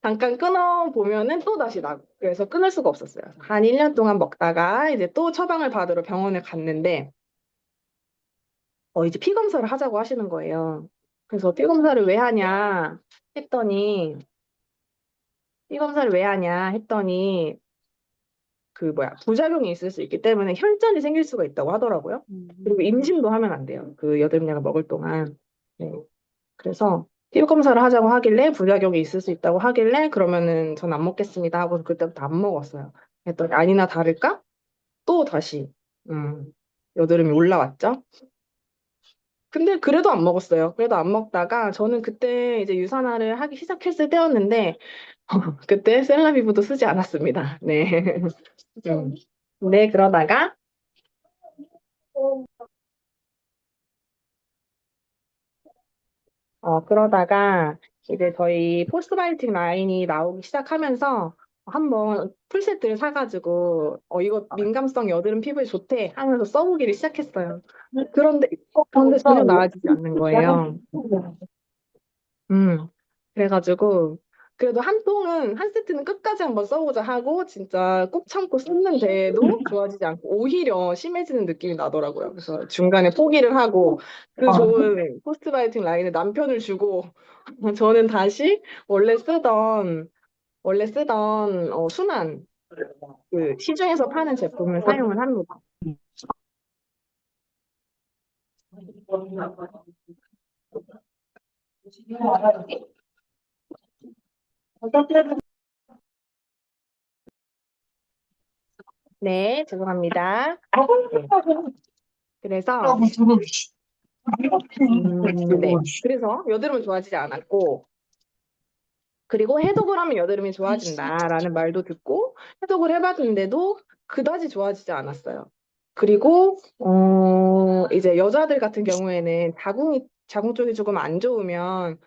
잠깐 끊어보면은 또 다시 나고. 그래서 끊을 수가 없었어요. 한 1년 동안 먹다가 이제 또 처방을 받으러 병원에 갔는데, 이제 피 검사를 하자고 하시는 거예요. 그래서 했더니, 피 검사를 왜 하냐 했더니, 부작용이 있을 수 있기 때문에 혈전이 생길 수가 있다고 하더라고요. 그리고 임신도 하면 안 돼요. 그 여드름약을 먹을 동안. 네. 그래서 피부 검사를 하자고 하길래 부작용이 있을 수 있다고 하길래 그러면은 전 안 먹겠습니다 하고 그때부터 안 먹었어요. 했더니 아니나 다를까? 또 다시 여드름이 올라왔죠. 근데 그래도 안 먹었어요. 그래도 안 먹다가 저는 그때 이제 유산화를 하기 시작했을 때였는데 그때 셀라비브도 쓰지 않았습니다. 네. 네, 그러다가 이제 저희 포스트바이오틱 라인이 나오기 시작하면서 한번 풀세트를 사가지고 이거 민감성 여드름 피부에 좋대 하면서 써보기를 시작했어요. 그런데 전혀 나아지지 않는 거예요. 음. 그래가지고 그래도 한 세트는 끝까지 한번 써보자 하고 진짜 꾹 참고 썼는데도 좋아지지 않고 오히려 심해지는 느낌이 나더라고요. 그래서 중간에 포기를 하고 그 좋은 포스트바이오틱 라인에 남편을 주고 저는 다시 원래 쓰던 순한 그 시중에서 파는 제품을 사용을 합니다. 네, 죄송합니다. 네. 그래서 네. 그래서 여드름은 좋아지지 않았고 그리고 해독을 하면 여드름이 좋아진다라는 말도 듣고 해독을 해봤는데도 그다지 좋아지지 않았어요. 그리고 이제 여자들 같은 경우에는 자궁 쪽이 조금 안 좋으면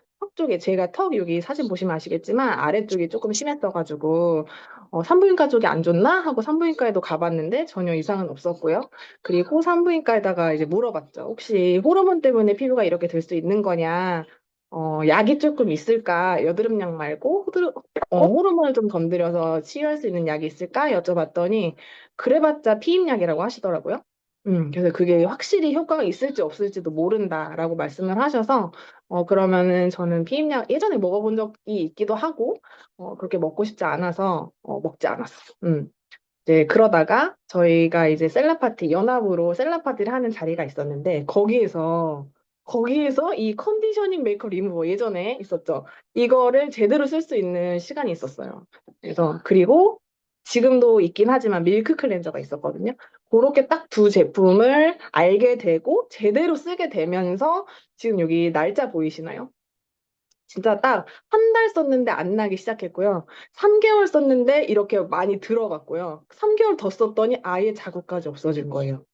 제가 턱 여기 사진 보시면 아시겠지만 아래쪽이 조금 심했어가지고 산부인과 쪽이 안 좋나 하고 산부인과에도 가봤는데 전혀 이상은 없었고요. 그리고 산부인과에다가 이제 물어봤죠. 혹시 호르몬 때문에 피부가 이렇게 될 수 있는 거냐? 약이 조금 있을까? 여드름약 말고 호르몬을 좀 건드려서 치유할 수 있는 약이 있을까? 여쭤봤더니 그래봤자 피임약이라고 하시더라고요. 그래서 그게 확실히 효과가 있을지 없을지도 모른다라고 말씀을 하셔서 그러면은 저는 피임약 예전에 먹어본 적이 있기도 하고 그렇게 먹고 싶지 않아서 먹지 않았어요. 이제 그러다가 저희가 이제 연합으로 셀럽파티를 하는 자리가 있었는데 거기에서 거기에서 이 컨디셔닝 메이크업 리무버 예전에 있었죠. 이거를 제대로 쓸 수 있는 시간이 있었어요. 그래서 그리고 지금도 있긴 하지만 밀크 클렌저가 있었거든요. 그렇게 딱 두 제품을 알게 되고 제대로 쓰게 되면서 지금 여기 날짜 보이시나요? 진짜 딱 한 달 썼는데 안 나기 시작했고요. 3개월 썼는데 이렇게 많이 들어갔고요. 3개월 더 썼더니 아예 자국까지 없어진 거예요.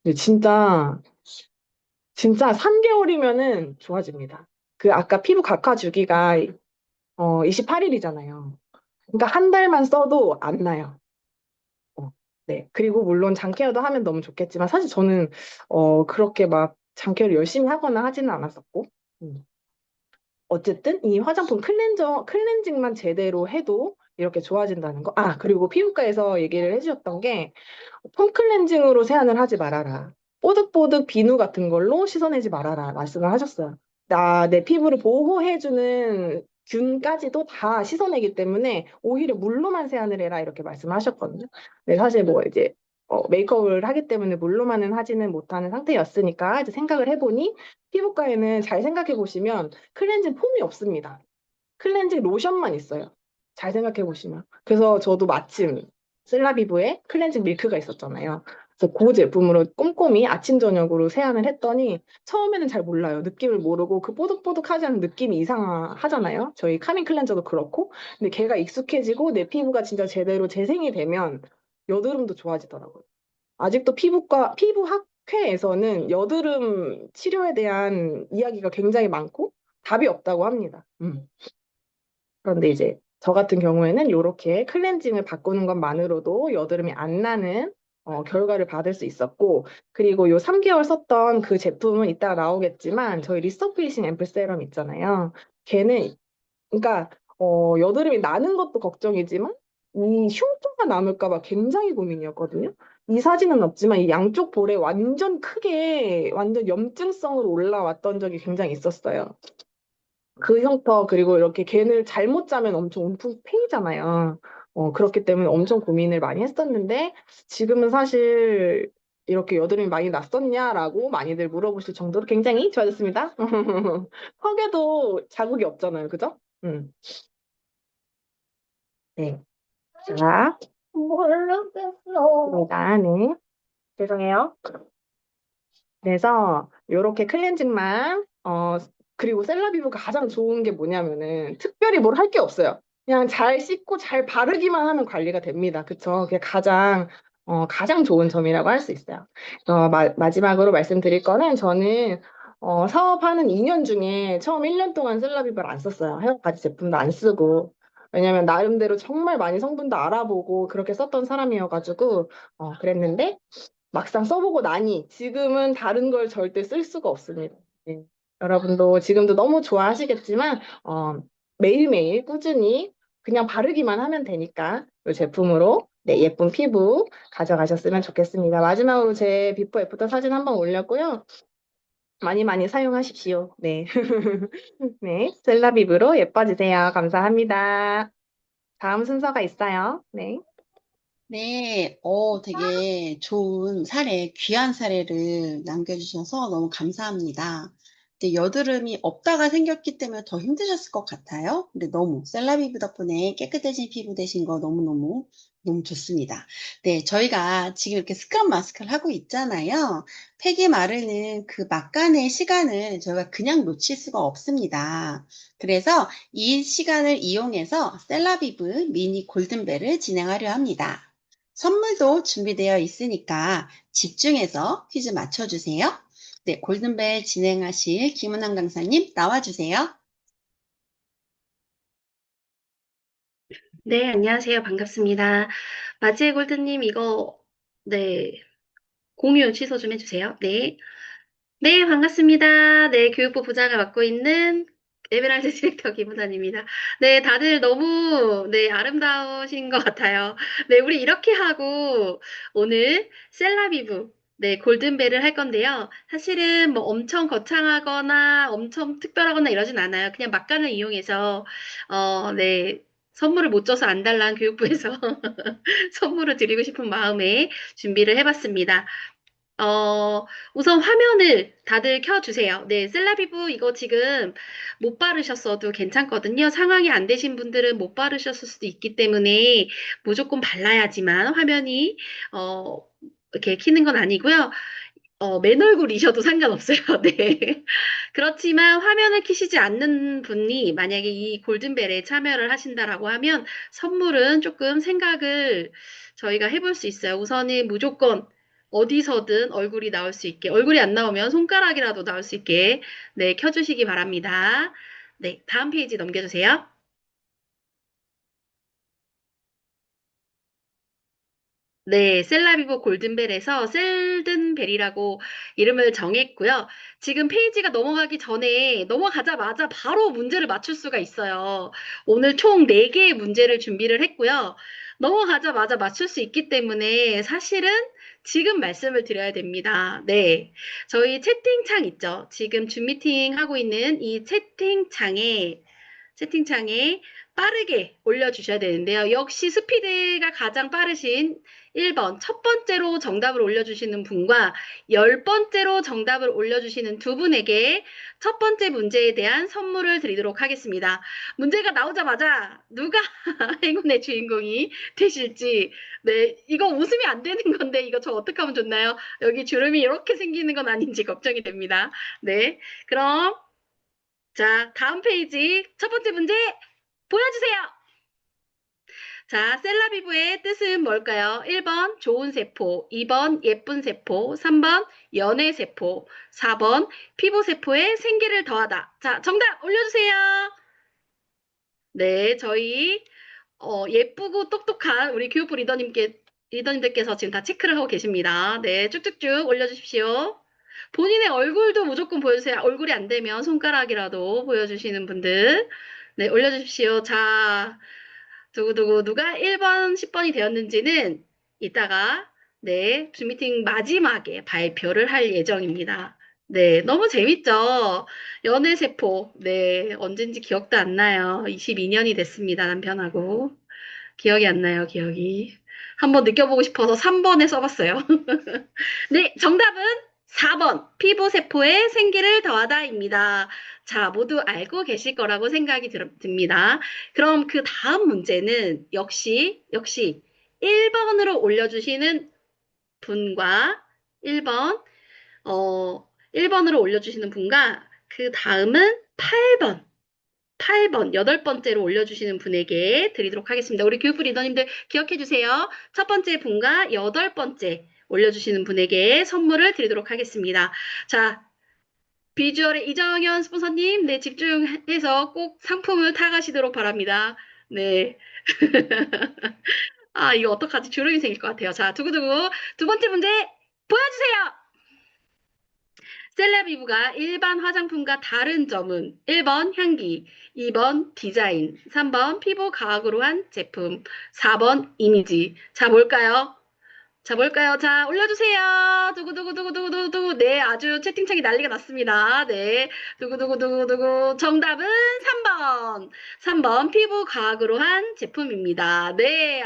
근데 진짜 3개월이면은 좋아집니다. 그 아까 피부 각화 주기가 28일이잖아요. 그러니까 한 달만 써도 안 나요. 네. 그리고 물론 장케어도 하면 너무 좋겠지만 사실 저는 그렇게 막 장케어를 열심히 하거나 하지는 않았었고. 음. 어쨌든 이 화장품 클렌징만 제대로 해도 이렇게 좋아진다는 거. 아, 그리고 피부과에서 얘기를 해주셨던 게 폼 클렌징으로 세안을 하지 말아라. 뽀득뽀득 비누 같은 걸로 씻어내지 말아라. 말씀을 하셨어요. 내 피부를 보호해주는 균까지도 다 씻어내기 때문에 오히려 물로만 세안을 해라. 이렇게 말씀을 하셨거든요. 근데 사실 뭐 이제 메이크업을 하기 때문에 물로만은 하지는 못하는 상태였으니까 이제 생각을 해보니 피부과에는 잘 생각해 보시면 클렌징 폼이 없습니다. 클렌징 로션만 있어요. 잘 생각해 보시면. 그래서 저도 마침 셀라비브에 클렌징 밀크가 있었잖아요. 그래서 그 제품으로 꼼꼼히 아침 저녁으로 세안을 했더니 처음에는 잘 몰라요. 느낌을 모르고 그 뽀득뽀득하지 않은 느낌이 이상하잖아요. 저희 카밍 클렌저도 그렇고. 근데 걔가 익숙해지고 내 피부가 진짜 제대로 재생이 되면 여드름도 좋아지더라고요. 아직도 피부학회에서는 여드름 치료에 대한 이야기가 굉장히 많고 답이 없다고 합니다. 그런데 이제 저 같은 경우에는 이렇게 클렌징을 바꾸는 것만으로도 여드름이 안 나는 결과를 받을 수 있었고, 그리고 요 3개월 썼던 그 제품은 이따가 나오겠지만 저희 리서필싱 앰플 세럼 있잖아요. 걔는 그러니까 여드름이 나는 것도 걱정이지만 이 흉터가 남을까 봐 굉장히 고민이었거든요. 이 사진은 없지만 이 양쪽 볼에 완전 크게 완전 염증성으로 올라왔던 적이 굉장히 있었어요. 그 흉터 그리고 이렇게 걔를 잘못 짜면 엄청 온통 패이잖아요. 그렇기 때문에 엄청 고민을 많이 했었는데 지금은 사실 이렇게 여드름이 많이 났었냐라고 많이들 물어보실 정도로 굉장히 좋아졌습니다. 턱에도 자국이 없잖아요. 그죠? 네. 자, 입니다. 네. 죄송해요. 그래서 이렇게 클렌징만 그리고 셀라비브가 가장 좋은 게 뭐냐면은 특별히 뭘 할 게 없어요. 그냥 잘 씻고 잘 바르기만 하면 관리가 됩니다. 그쵸? 그게 가장 좋은 점이라고 할 수 있어요. 마지막으로 말씀드릴 거는 저는 사업하는 2년 중에 처음 1년 동안 셀라비브를 안 썼어요. 헤어까지 제품도 안 쓰고. 왜냐면 나름대로 정말 많이 성분도 알아보고 그렇게 썼던 사람이어가지고 그랬는데 막상 써보고 나니 지금은 다른 걸 절대 쓸 수가 없습니다. 네. 여러분도 지금도 너무 좋아하시겠지만 매일매일 꾸준히 그냥 바르기만 하면 되니까 이 제품으로 네, 예쁜 피부 가져가셨으면 좋겠습니다. 마지막으로 제 비포 애프터 사진 한번 올렸고요. 많이 많이 사용하십시오. 네. 네, 셀라비브로 예뻐지세요. 감사합니다. 다음 순서가 있어요. 네. 네, 되게 좋은 사례, 귀한 사례를 남겨주셔서 너무 감사합니다. 근데 여드름이 없다가 생겼기 때문에 더 힘드셨을 것 같아요. 근데 너무 셀라비브 덕분에 깨끗해진 피부 되신 거 너무너무 너무 좋습니다. 네, 저희가 지금 이렇게 스크럽 마스크를 하고 있잖아요. 팩이 마르는 그 막간의 시간을 저희가 그냥 놓칠 수가 없습니다. 그래서 이 시간을 이용해서 셀라비브 미니 골든벨을 진행하려 합니다. 선물도 준비되어 있으니까 집중해서 퀴즈 맞춰주세요. 네, 골든벨 진행하실 김은환 강사님 나와주세요. 네, 안녕하세요. 반갑습니다. 마지의 골드님, 이거, 네, 공유 취소 좀 해주세요. 네. 네, 반갑습니다. 네, 교육부 부장을 맡고 있는 에메랄드 디렉터 김은환입니다. 네, 다들 너무, 네, 아름다우신 것 같아요. 네, 우리 이렇게 하고, 오늘 셀라비브, 네, 골든벨을 할 건데요. 사실은 뭐 엄청 거창하거나 엄청 특별하거나 이러진 않아요. 그냥 막간을 이용해서, 네, 선물을 못 줘서 안 달란 교육부에서 선물을 드리고 싶은 마음에 준비를 해봤습니다. 우선 화면을 다들 켜주세요. 네, 셀라비브 이거 지금 못 바르셨어도 괜찮거든요. 상황이 안 되신 분들은 못 바르셨을 수도 있기 때문에 무조건 발라야지만 화면이, 어, 이렇게 키는 건 아니고요. 맨 얼굴이셔도 상관없어요. 네. 그렇지만 화면을 켜시지 않는 분이 만약에 이 골든벨에 참여를 하신다라고 하면 선물은 조금 생각을 저희가 해볼 수 있어요. 우선은 무조건 어디서든 얼굴이 나올 수 있게, 얼굴이 안 나오면 손가락이라도 나올 수 있게, 네, 켜주시기 바랍니다. 네, 다음 페이지 넘겨주세요. 네, 셀라비보 골든벨에서 셀든벨이라고 이름을 정했고요. 지금 페이지가 넘어가기 전에 넘어가자마자 바로 문제를 맞출 수가 있어요. 오늘 총 4개의 문제를 준비를 했고요. 넘어가자마자 맞출 수 있기 때문에 사실은 지금 말씀을 드려야 됩니다. 네. 저희 채팅창 있죠? 지금 줌 미팅 하고 있는 이 채팅창에 빠르게 올려주셔야 되는데요. 역시 스피드가 가장 빠르신 1번, 첫 번째로 정답을 올려주시는 분과 10번째로 정답을 올려주시는 두 분에게 첫 번째 문제에 대한 선물을 드리도록 하겠습니다. 문제가 나오자마자 누가 행운의 주인공이 되실지, 네, 이거 웃으면 안 되는 건데, 이거 저 어떻게 하면 좋나요? 여기 주름이 이렇게 생기는 건 아닌지 걱정이 됩니다. 네, 그럼, 자, 다음 페이지 첫 번째 문제 보여주세요. 자, 셀라비브의 뜻은 뭘까요? 1번 좋은 세포, 2번 예쁜 세포, 3번 연애 세포, 4번 피부 세포에 생기를 더하다. 자, 정답 올려주세요. 네, 저희 예쁘고 똑똑한 우리 교육부 리더님들께서 지금 다 체크를 하고 계십니다. 네, 쭉쭉쭉 올려주십시오. 본인의 얼굴도 무조건 보여주세요. 얼굴이 안 되면 손가락이라도 보여주시는 분들. 네, 올려주십시오. 자, 두구두구 누가 1번, 10번이 되었는지는 이따가 네, 줌미팅 마지막에 발표를 할 예정입니다. 네, 너무 재밌죠? 연애세포. 네, 언젠지 기억도 안 나요. 22년이 됐습니다, 남편하고. 기억이 안 나요, 기억이. 한번 느껴보고 싶어서 3번에 써봤어요. 네, 정답은 4번. 피부세포에 생기를 더하다입니다. 자, 모두 알고 계실 거라고 생각이 듭니다. 그럼 그 다음 문제는 역시 1번으로 올려주시는 분과 1번, 1번으로 올려주시는 분과 그 다음은 8번, 8번째로 올려주시는 분에게 드리도록 하겠습니다. 우리 교육부 리더님들 기억해 주세요. 첫 번째 분과 8번째 올려주시는 분에게 선물을 드리도록 하겠습니다. 자, 비주얼의 이정현 스폰서님, 네, 집중해서 꼭 상품을 타가시도록 바랍니다. 네. 아, 이거 어떡하지? 주름이 생길 것 같아요. 자, 두구두구. 두 번째 문제 보여주세요. 셀레비브가 일반 화장품과 다른 점은 1번 향기, 2번 디자인, 3번 피부 과학으로 한 제품, 4번 이미지. 자, 뭘까요? 자, 뭘까요? 자, 올려주세요. 두구두구두구두구두구. 네, 아주 채팅창이 난리가 났습니다. 네, 두구두구두구두구. 정답은 3번. 3번 피부 과학으로 한 제품입니다. 네,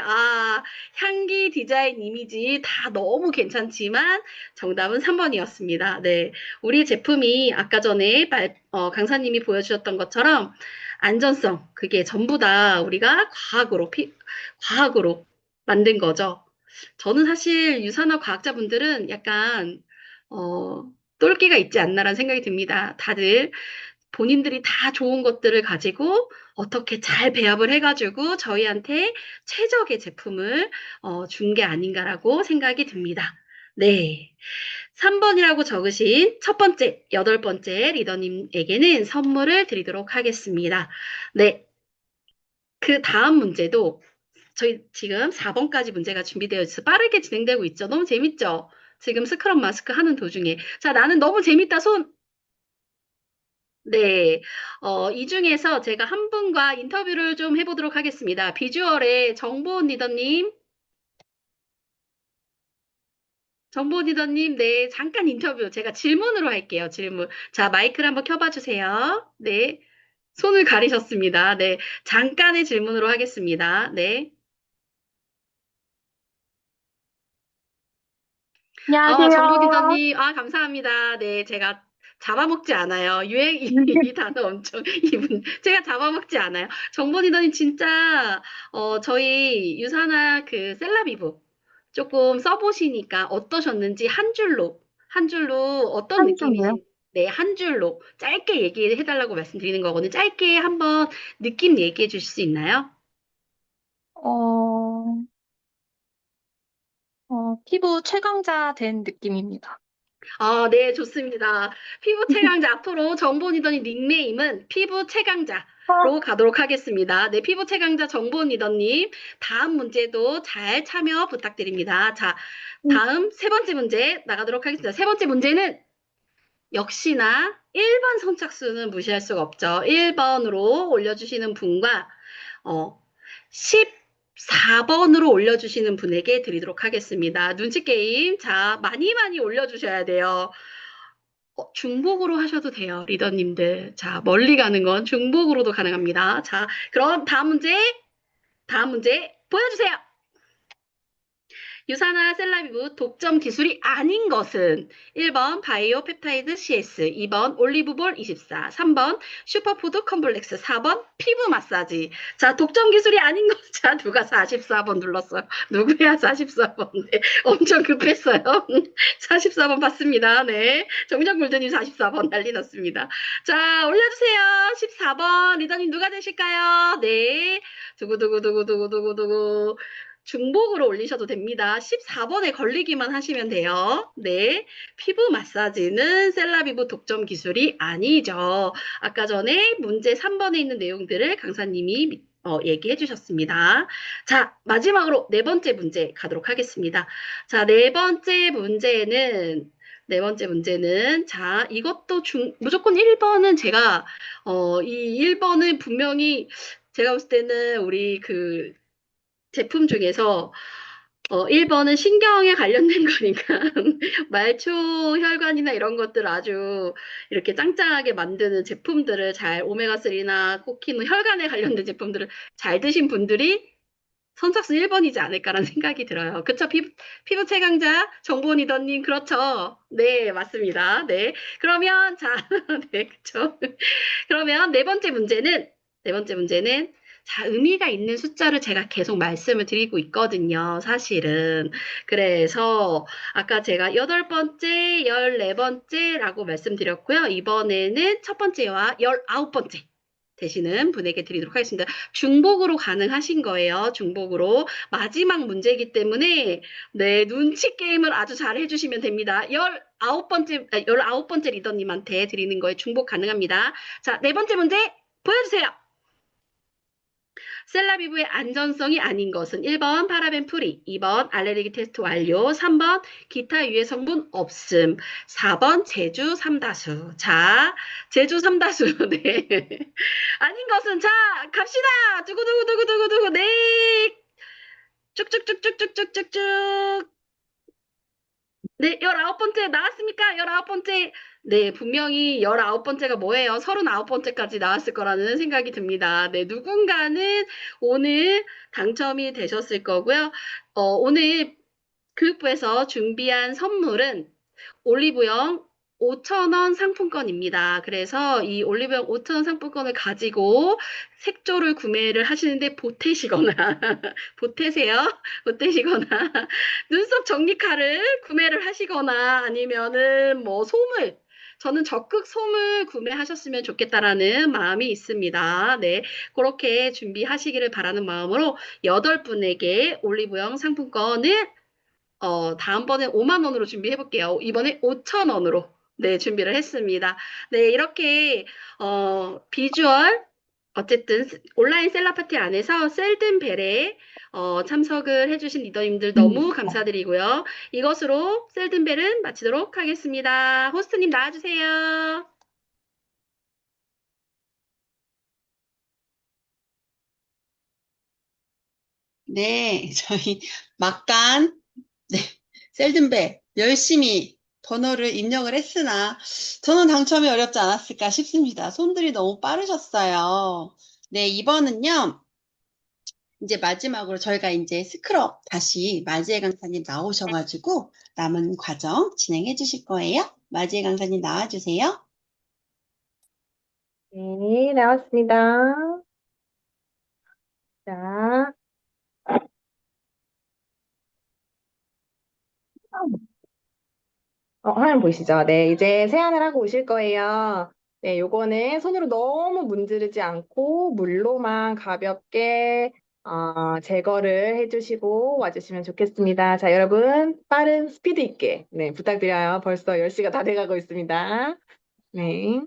향기, 디자인, 이미지 다 너무 괜찮지만 정답은 3번이었습니다. 네, 우리 제품이 아까 전에 강사님이 보여주셨던 것처럼 안전성, 그게 전부 다 우리가 과학으로 만든 거죠. 저는 사실 유산화 과학자분들은 약간 똘끼가 있지 않나라는 생각이 듭니다. 다들 본인들이 다 좋은 것들을 가지고 어떻게 잘 배합을 해가지고 저희한테 최적의 제품을 준 게 아닌가라고 생각이 듭니다. 네. 3번이라고 적으신 첫 번째, 8번째 리더님에게는 선물을 드리도록 하겠습니다. 네. 그 다음 문제도 저희 지금 4번까지 문제가 준비되어 있어서 빠르게 진행되고 있죠. 너무 재밌죠? 지금 스크럼 마스크 하는 도중에. 자, 나는 너무 재밌다. 네. 이 중에서 제가 한 분과 인터뷰를 좀 해보도록 하겠습니다. 비주얼의 정보원 리더님, 네. 잠깐 인터뷰. 제가 질문으로 할게요. 질문. 자, 마이크를 한번 켜봐 주세요. 네. 손을 가리셨습니다. 네. 잠깐의 질문으로 하겠습니다. 네. 정보 안녕하세요. 리더님, 감사합니다. 네, 제가 잡아먹지 않아요. 이 단어 엄청, 제가 잡아먹지 않아요. 정보 리더님 진짜, 저희 유사나 그 셀라비브 조금 써보시니까 어떠셨는지 한 줄로 어떤 한 줄로요? 느낌이신, 네, 한 줄로 짧게 얘기해달라고 말씀드리는 거거든요. 짧게 한번 느낌 얘기해 주실 수 있나요? 어, 피부 최강자 된 느낌입니다. 네, 좋습니다. 피부 최강자, 앞으로 정보니더니 닉네임은 피부 최강자로 가도록 하겠습니다. 네, 피부 최강자 정보니더님, 다음 문제도 잘 참여 부탁드립니다. 자, 다음 세 번째 문제 나가도록 하겠습니다. 세 번째 문제는 역시나 1번 선착순은 무시할 수가 없죠. 1번으로 올려주시는 분과, 어, 14번으로 올려주시는 분에게 드리도록 하겠습니다. 눈치 게임. 자, 많이 많이 올려주셔야 돼요. 중복으로 하셔도 돼요, 리더님들. 자, 멀리 가는 건 중복으로도 가능합니다. 자, 그럼 다음 문제 보여주세요. 유산화 셀라비브 독점 기술이 아닌 것은 1번 바이오 펩타이드 CS, 2번 올리브볼 24, 3번 슈퍼푸드 컴플렉스, 4번 피부 마사지. 자, 독점 기술이 아닌 것. 자, 누가 44번 눌렀어요? 누구야, 44번? 네, 엄청 급했어요. 44번 봤습니다. 네. 정정 골드님 44번 난리 났습니다. 자, 올려주세요. 14번. 리더님 누가 되실까요? 네. 두구두구두구두구두구두구. 중복으로 올리셔도 됩니다. 14번에 걸리기만 하시면 돼요. 네. 피부 마사지는 셀라비브 독점 기술이 아니죠. 아까 전에 문제 3번에 있는 내용들을 강사님이 얘기해 주셨습니다. 자, 마지막으로 네 번째 문제 가도록 하겠습니다. 자, 네 번째 문제는, 자, 이것도 무조건 1번은 이 1번은 분명히 제가 봤을 때는 우리 그 제품 중에서 1번은 신경에 관련된 거니까 말초 혈관이나 이런 것들 아주 이렇게 짱짱하게 만드는 제품들을 오메가3나 코키노 혈관에 관련된 제품들을 잘 드신 분들이 선착순 1번이지 않을까라는 생각이 들어요. 그쵸? 피부 최강자 정보니더님 그렇죠? 네, 맞습니다. 네. 그러면 자, 네, 그쵸? 그러면 네 번째 문제는 자, 의미가 있는 숫자를 제가 계속 말씀을 드리고 있거든요, 사실은. 그래서 아까 제가 8번째, 14번째라고 말씀드렸고요. 이번에는 첫 번째와 19번째 되시는 분에게 드리도록 하겠습니다. 중복으로 가능하신 거예요. 중복으로. 마지막 문제이기 때문에 네, 눈치 게임을 아주 잘 해주시면 됩니다. 19번째 리더님한테 드리는 거에 중복 가능합니다. 자, 네 번째 문제 보여주세요. 셀라비브의 안전성이 아닌 것은 1번 파라벤 프리, 2번 알레르기 테스트 완료, 3번 기타 유해 성분 없음, 4번 제주 삼다수. 자, 제주 삼다수. 네. 아닌 것은 자, 갑시다. 두구두구두구두구두구. 네. 쭉쭉쭉쭉쭉쭉쭉쭉. 네, 19번째 나왔습니까? 19번째. 네, 분명히 19번째가 뭐예요? 39번째까지 나왔을 거라는 생각이 듭니다. 네, 누군가는 오늘 당첨이 되셨을 거고요. 오늘 교육부에서 준비한 선물은 올리브영 5,000원 상품권입니다. 그래서 이 올리브영 5,000원 상품권을 가지고 색조를 구매를 하시는데 보태시거나, 보태세요. 보태시거나, 눈썹 정리칼을 구매를 하시거나 아니면은 뭐 저는 적극 솜을 구매하셨으면 좋겠다라는 마음이 있습니다. 네. 그렇게 준비하시기를 바라는 마음으로 8분에게 올리브영 상품권을 다음번에 5만 원으로 준비해 볼게요. 이번에 5천 원으로 네, 준비를 했습니다. 네, 이렇게 비주얼 어쨌든 온라인 셀럽 파티 안에서 셀든벨에 참석을 해주신 리더님들 너무 감사드리고요. 이것으로 셀든벨은 마치도록 하겠습니다. 호스트님 나와주세요. 네, 저희 막간 네, 셀든벨 열심히 번호를 입력을 했으나 저는 당첨이 어렵지 않았을까 싶습니다. 손들이 너무 빠르셨어요. 네, 이번은요. 이제 마지막으로 저희가 이제 스크럽 다시 마지혜 강사님 나오셔가지고 남은 과정 진행해 주실 거예요. 마지혜 강사님 나와주세요. 네, 나왔습니다. 자, 화면 보이시죠? 네, 이제 세안을 하고 오실 거예요. 네, 요거는 손으로 너무 문지르지 않고 물로만 가볍게 제거를 해주시고 와주시면 좋겠습니다. 자, 여러분, 빠른 스피드 있게 네, 부탁드려요. 벌써 10시가 다 돼가고 있습니다. 네,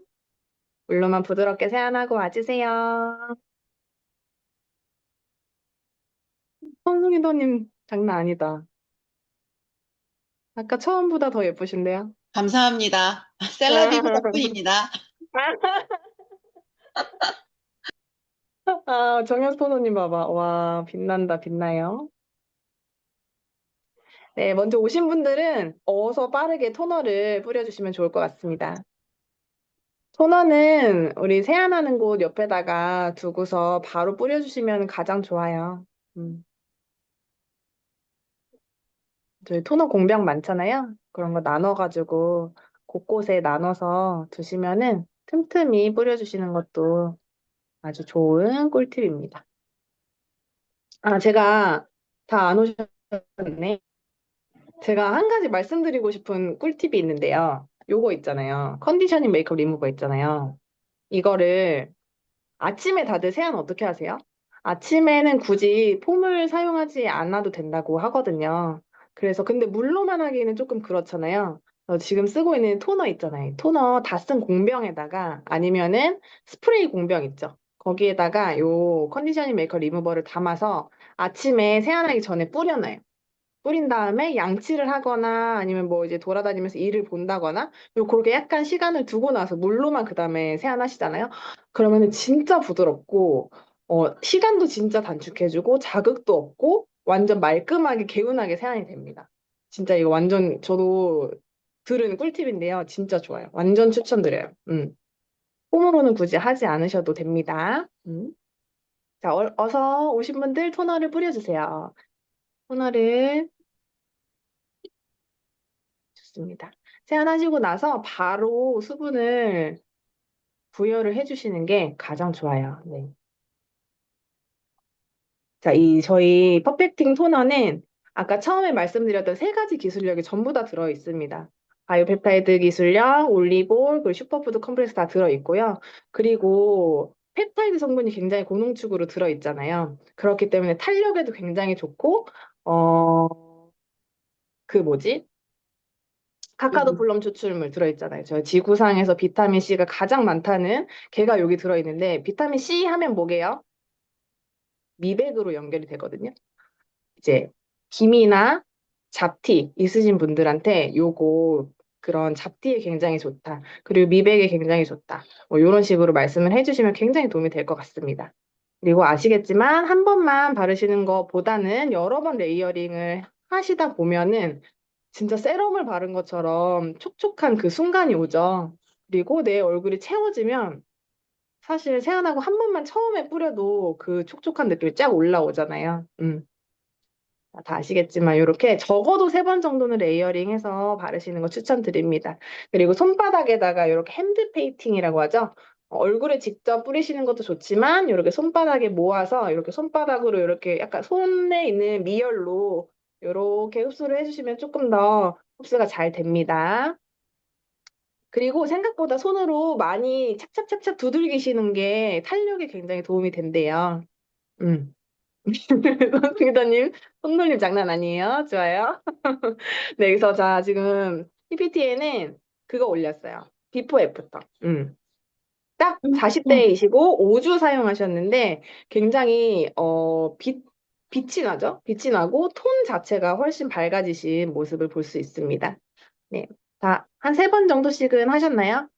물로만 부드럽게 세안하고 와주세요. 손흥민더님 장난 아니다. 아까 처음보다 더 예쁘신데요? 감사합니다. 셀럽이고 덕분입니다. 정현 선호님 봐봐. 와, 빛난다, 빛나요? 네, 먼저 오신 분들은 어서 빠르게 토너를 뿌려주시면 좋을 것 같습니다. 토너는 우리 세안하는 곳 옆에다가 두고서 바로 뿌려주시면 가장 좋아요. 저희 토너 공병 많잖아요. 그런 거 나눠가지고 곳곳에 나눠서 두시면은 틈틈이 뿌려주시는 것도 아주 좋은 꿀팁입니다. 제가 다 안 오셨네. 제가 한 가지 말씀드리고 싶은 꿀팁이 있는데요. 요거 있잖아요. 컨디셔닝 메이크업 리무버 있잖아요. 이거를 아침에 다들 세안 어떻게 하세요? 아침에는 굳이 폼을 사용하지 않아도 된다고 하거든요. 그래서 근데 물로만 하기에는 조금 그렇잖아요. 지금 쓰고 있는 토너 있잖아요. 토너 다 쓴 공병에다가 아니면은 스프레이 공병 있죠. 거기에다가 요 컨디셔닝 메이크업 리무버를 담아서 아침에 세안하기 전에 뿌려놔요. 뿌린 다음에 양치를 하거나 아니면 뭐 이제 돌아다니면서 일을 본다거나 그렇게 약간 시간을 두고 나서 물로만 그 다음에 세안하시잖아요. 그러면은 진짜 부드럽고 시간도 진짜 단축해주고 자극도 없고 완전 말끔하게 개운하게 세안이 됩니다. 진짜 이거 완전 저도 들은 꿀팁인데요. 진짜 좋아요. 완전 추천드려요. 폼으로는 굳이 하지 않으셔도 됩니다. 자, 어서 오신 분들 토너를 뿌려주세요. 토너를 좋습니다. 세안하시고 나서 바로 수분을 부여를 해주시는 게 가장 좋아요. 네. 자, 저희 퍼펙팅 토너는 아까 처음에 말씀드렸던 세 가지 기술력이 전부 다 들어 있습니다. 바이오펩타이드 기술력, 올리골, 그리고 슈퍼푸드 컴플렉스 다 들어 있고요. 그리고 펩타이드 성분이 굉장히 고농축으로 들어 있잖아요. 그렇기 때문에 탄력에도 굉장히 좋고, 그 뭐지? 카카도 플럼 추출물 들어있잖아요. 저 지구상에서 비타민 C가 가장 많다는 걔가 여기 들어있는데 비타민 C 하면 뭐게요? 미백으로 연결이 되거든요. 이제 기미나 잡티 있으신 분들한테 요거 그런 잡티에 굉장히 좋다. 그리고 미백에 굉장히 좋다. 뭐 이런 식으로 말씀을 해주시면 굉장히 도움이 될 것 같습니다. 그리고 아시겠지만 한 번만 바르시는 것보다는 여러 번 레이어링을 하시다 보면은 진짜 세럼을 바른 것처럼 촉촉한 그 순간이 오죠. 그리고 내 얼굴이 채워지면 사실 세안하고 한 번만 처음에 뿌려도 그 촉촉한 느낌이 쫙 올라오잖아요. 다 아시겠지만 이렇게 적어도 3번 정도는 레이어링해서 바르시는 거 추천드립니다. 그리고 손바닥에다가 이렇게 핸드 페인팅이라고 하죠. 얼굴에 직접 뿌리시는 것도 좋지만 이렇게 손바닥에 모아서 이렇게 손바닥으로 이렇게 약간 손에 있는 미열로 이렇게 흡수를 해주시면 조금 더 흡수가 잘 됩니다. 그리고 생각보다 손으로 많이 착착착착 두들기시는 게 탄력에 굉장히 도움이 된대요. 음. 선생님, 손놀림 장난 아니에요? 좋아요. 네, 그래서 자, 지금 PPT에는 그거 올렸어요. 비포 애프터. 딱 40대이시고 5주 사용하셨는데 굉장히 빛이 나죠? 빛이 나고 톤 자체가 훨씬 밝아지신 모습을 볼 수 있습니다. 네. 다 한 3번 정도씩은 하셨나요?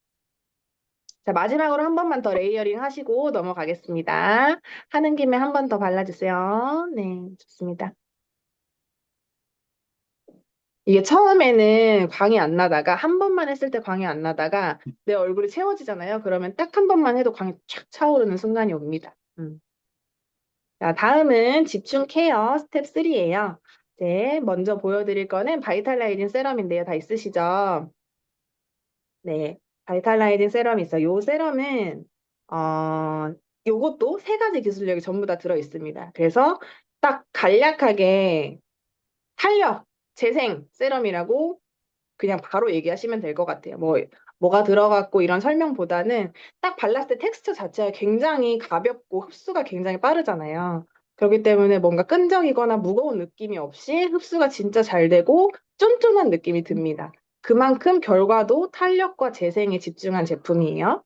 자, 마지막으로 한 번만 더 레이어링 하시고 넘어가겠습니다. 하는 김에 한 번 더 발라주세요. 네, 좋습니다. 이게 처음에는 광이 안 나다가 한 번만 했을 때 광이 안 나다가 내 얼굴이 채워지잖아요. 그러면 딱 한 번만 해도 광이 쫙 차오르는 순간이 옵니다. 자, 다음은 집중 케어 스텝 3예요. 네, 먼저 보여드릴 거는 바이탈라이징 세럼인데요. 다 있으시죠? 네, 바이탈라이징 세럼이 있어요. 요 세럼은 요것도 세 가지 기술력이 전부 다 들어 있습니다. 그래서 딱 간략하게 탄력, 재생 세럼이라고 그냥 바로 얘기하시면 될 것 같아요. 뭐가 들어갔고 이런 설명보다는 딱 발랐을 때 텍스처 자체가 굉장히 가볍고 흡수가 굉장히 빠르잖아요. 그렇기 때문에 뭔가 끈적이거나 무거운 느낌이 없이 흡수가 진짜 잘 되고 쫀쫀한 느낌이 듭니다. 그만큼 결과도 탄력과 재생에 집중한 제품이에요.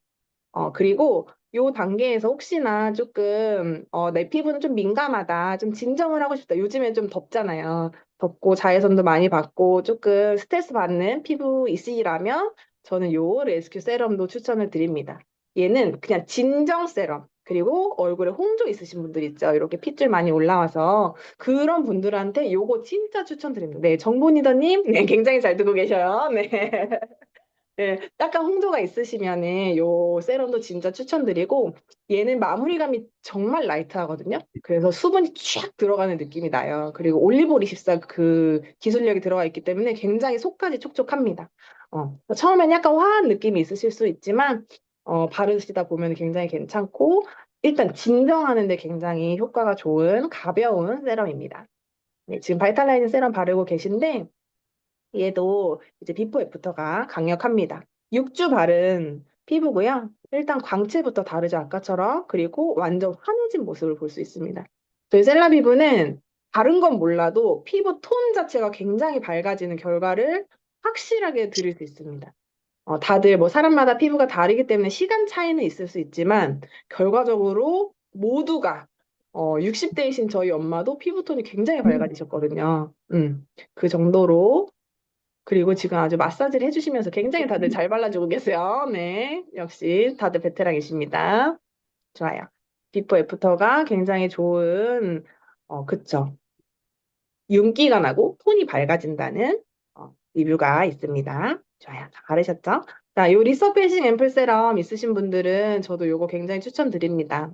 그리고 요 단계에서 혹시나 조금, 내 피부는 좀 민감하다, 좀 진정을 하고 싶다. 요즘에 좀 덥잖아요. 덥고 자외선도 많이 받고 조금 스트레스 받는 피부 있으시라면 저는 요 레스큐 세럼도 추천을 드립니다. 얘는 그냥 진정 세럼. 그리고 얼굴에 홍조 있으신 분들 있죠. 이렇게 핏줄 많이 올라와서 그런 분들한테 요거 진짜 추천드립니다. 네, 정보니더님, 네, 굉장히 잘 듣고 계셔요. 네. 네, 약간 홍조가 있으시면은 요 세럼도 진짜 추천드리고 얘는 마무리감이 정말 라이트하거든요. 그래서 수분이 쫙 들어가는 느낌이 나요. 그리고 올리브24 그 기술력이 들어가 있기 때문에 굉장히 속까지 촉촉합니다. 처음엔 약간 화한 느낌이 있으실 수 있지만 바르시다 보면 굉장히 괜찮고 일단 진정하는 데 굉장히 효과가 좋은 가벼운 세럼입니다. 네, 지금 바이탈라이징 세럼 바르고 계신데 얘도 이제 비포 애프터가 강력합니다. 6주 바른 피부고요. 일단 광채부터 다르죠, 아까처럼. 그리고 완전 환해진 모습을 볼 수 있습니다. 저희 셀라 피부는 다른 건 몰라도 피부 톤 자체가 굉장히 밝아지는 결과를 확실하게 드릴 수 있습니다. 다들 뭐 사람마다 피부가 다르기 때문에 시간 차이는 있을 수 있지만 결과적으로 모두가 60대이신 저희 엄마도 피부톤이 굉장히 밝아지셨거든요. 그 정도로 그리고 지금 아주 마사지를 해주시면서 굉장히 다들 잘 발라주고 계세요. 네. 역시 다들 베테랑이십니다. 좋아요. 비포 애프터가 굉장히 좋은, 그쵸. 윤기가 나고 톤이 밝아진다는 리뷰가 있습니다. 좋아요. 다 바르셨죠? 자, 요 리서페이싱 앰플 세럼 있으신 분들은 저도 요거 굉장히 추천드립니다.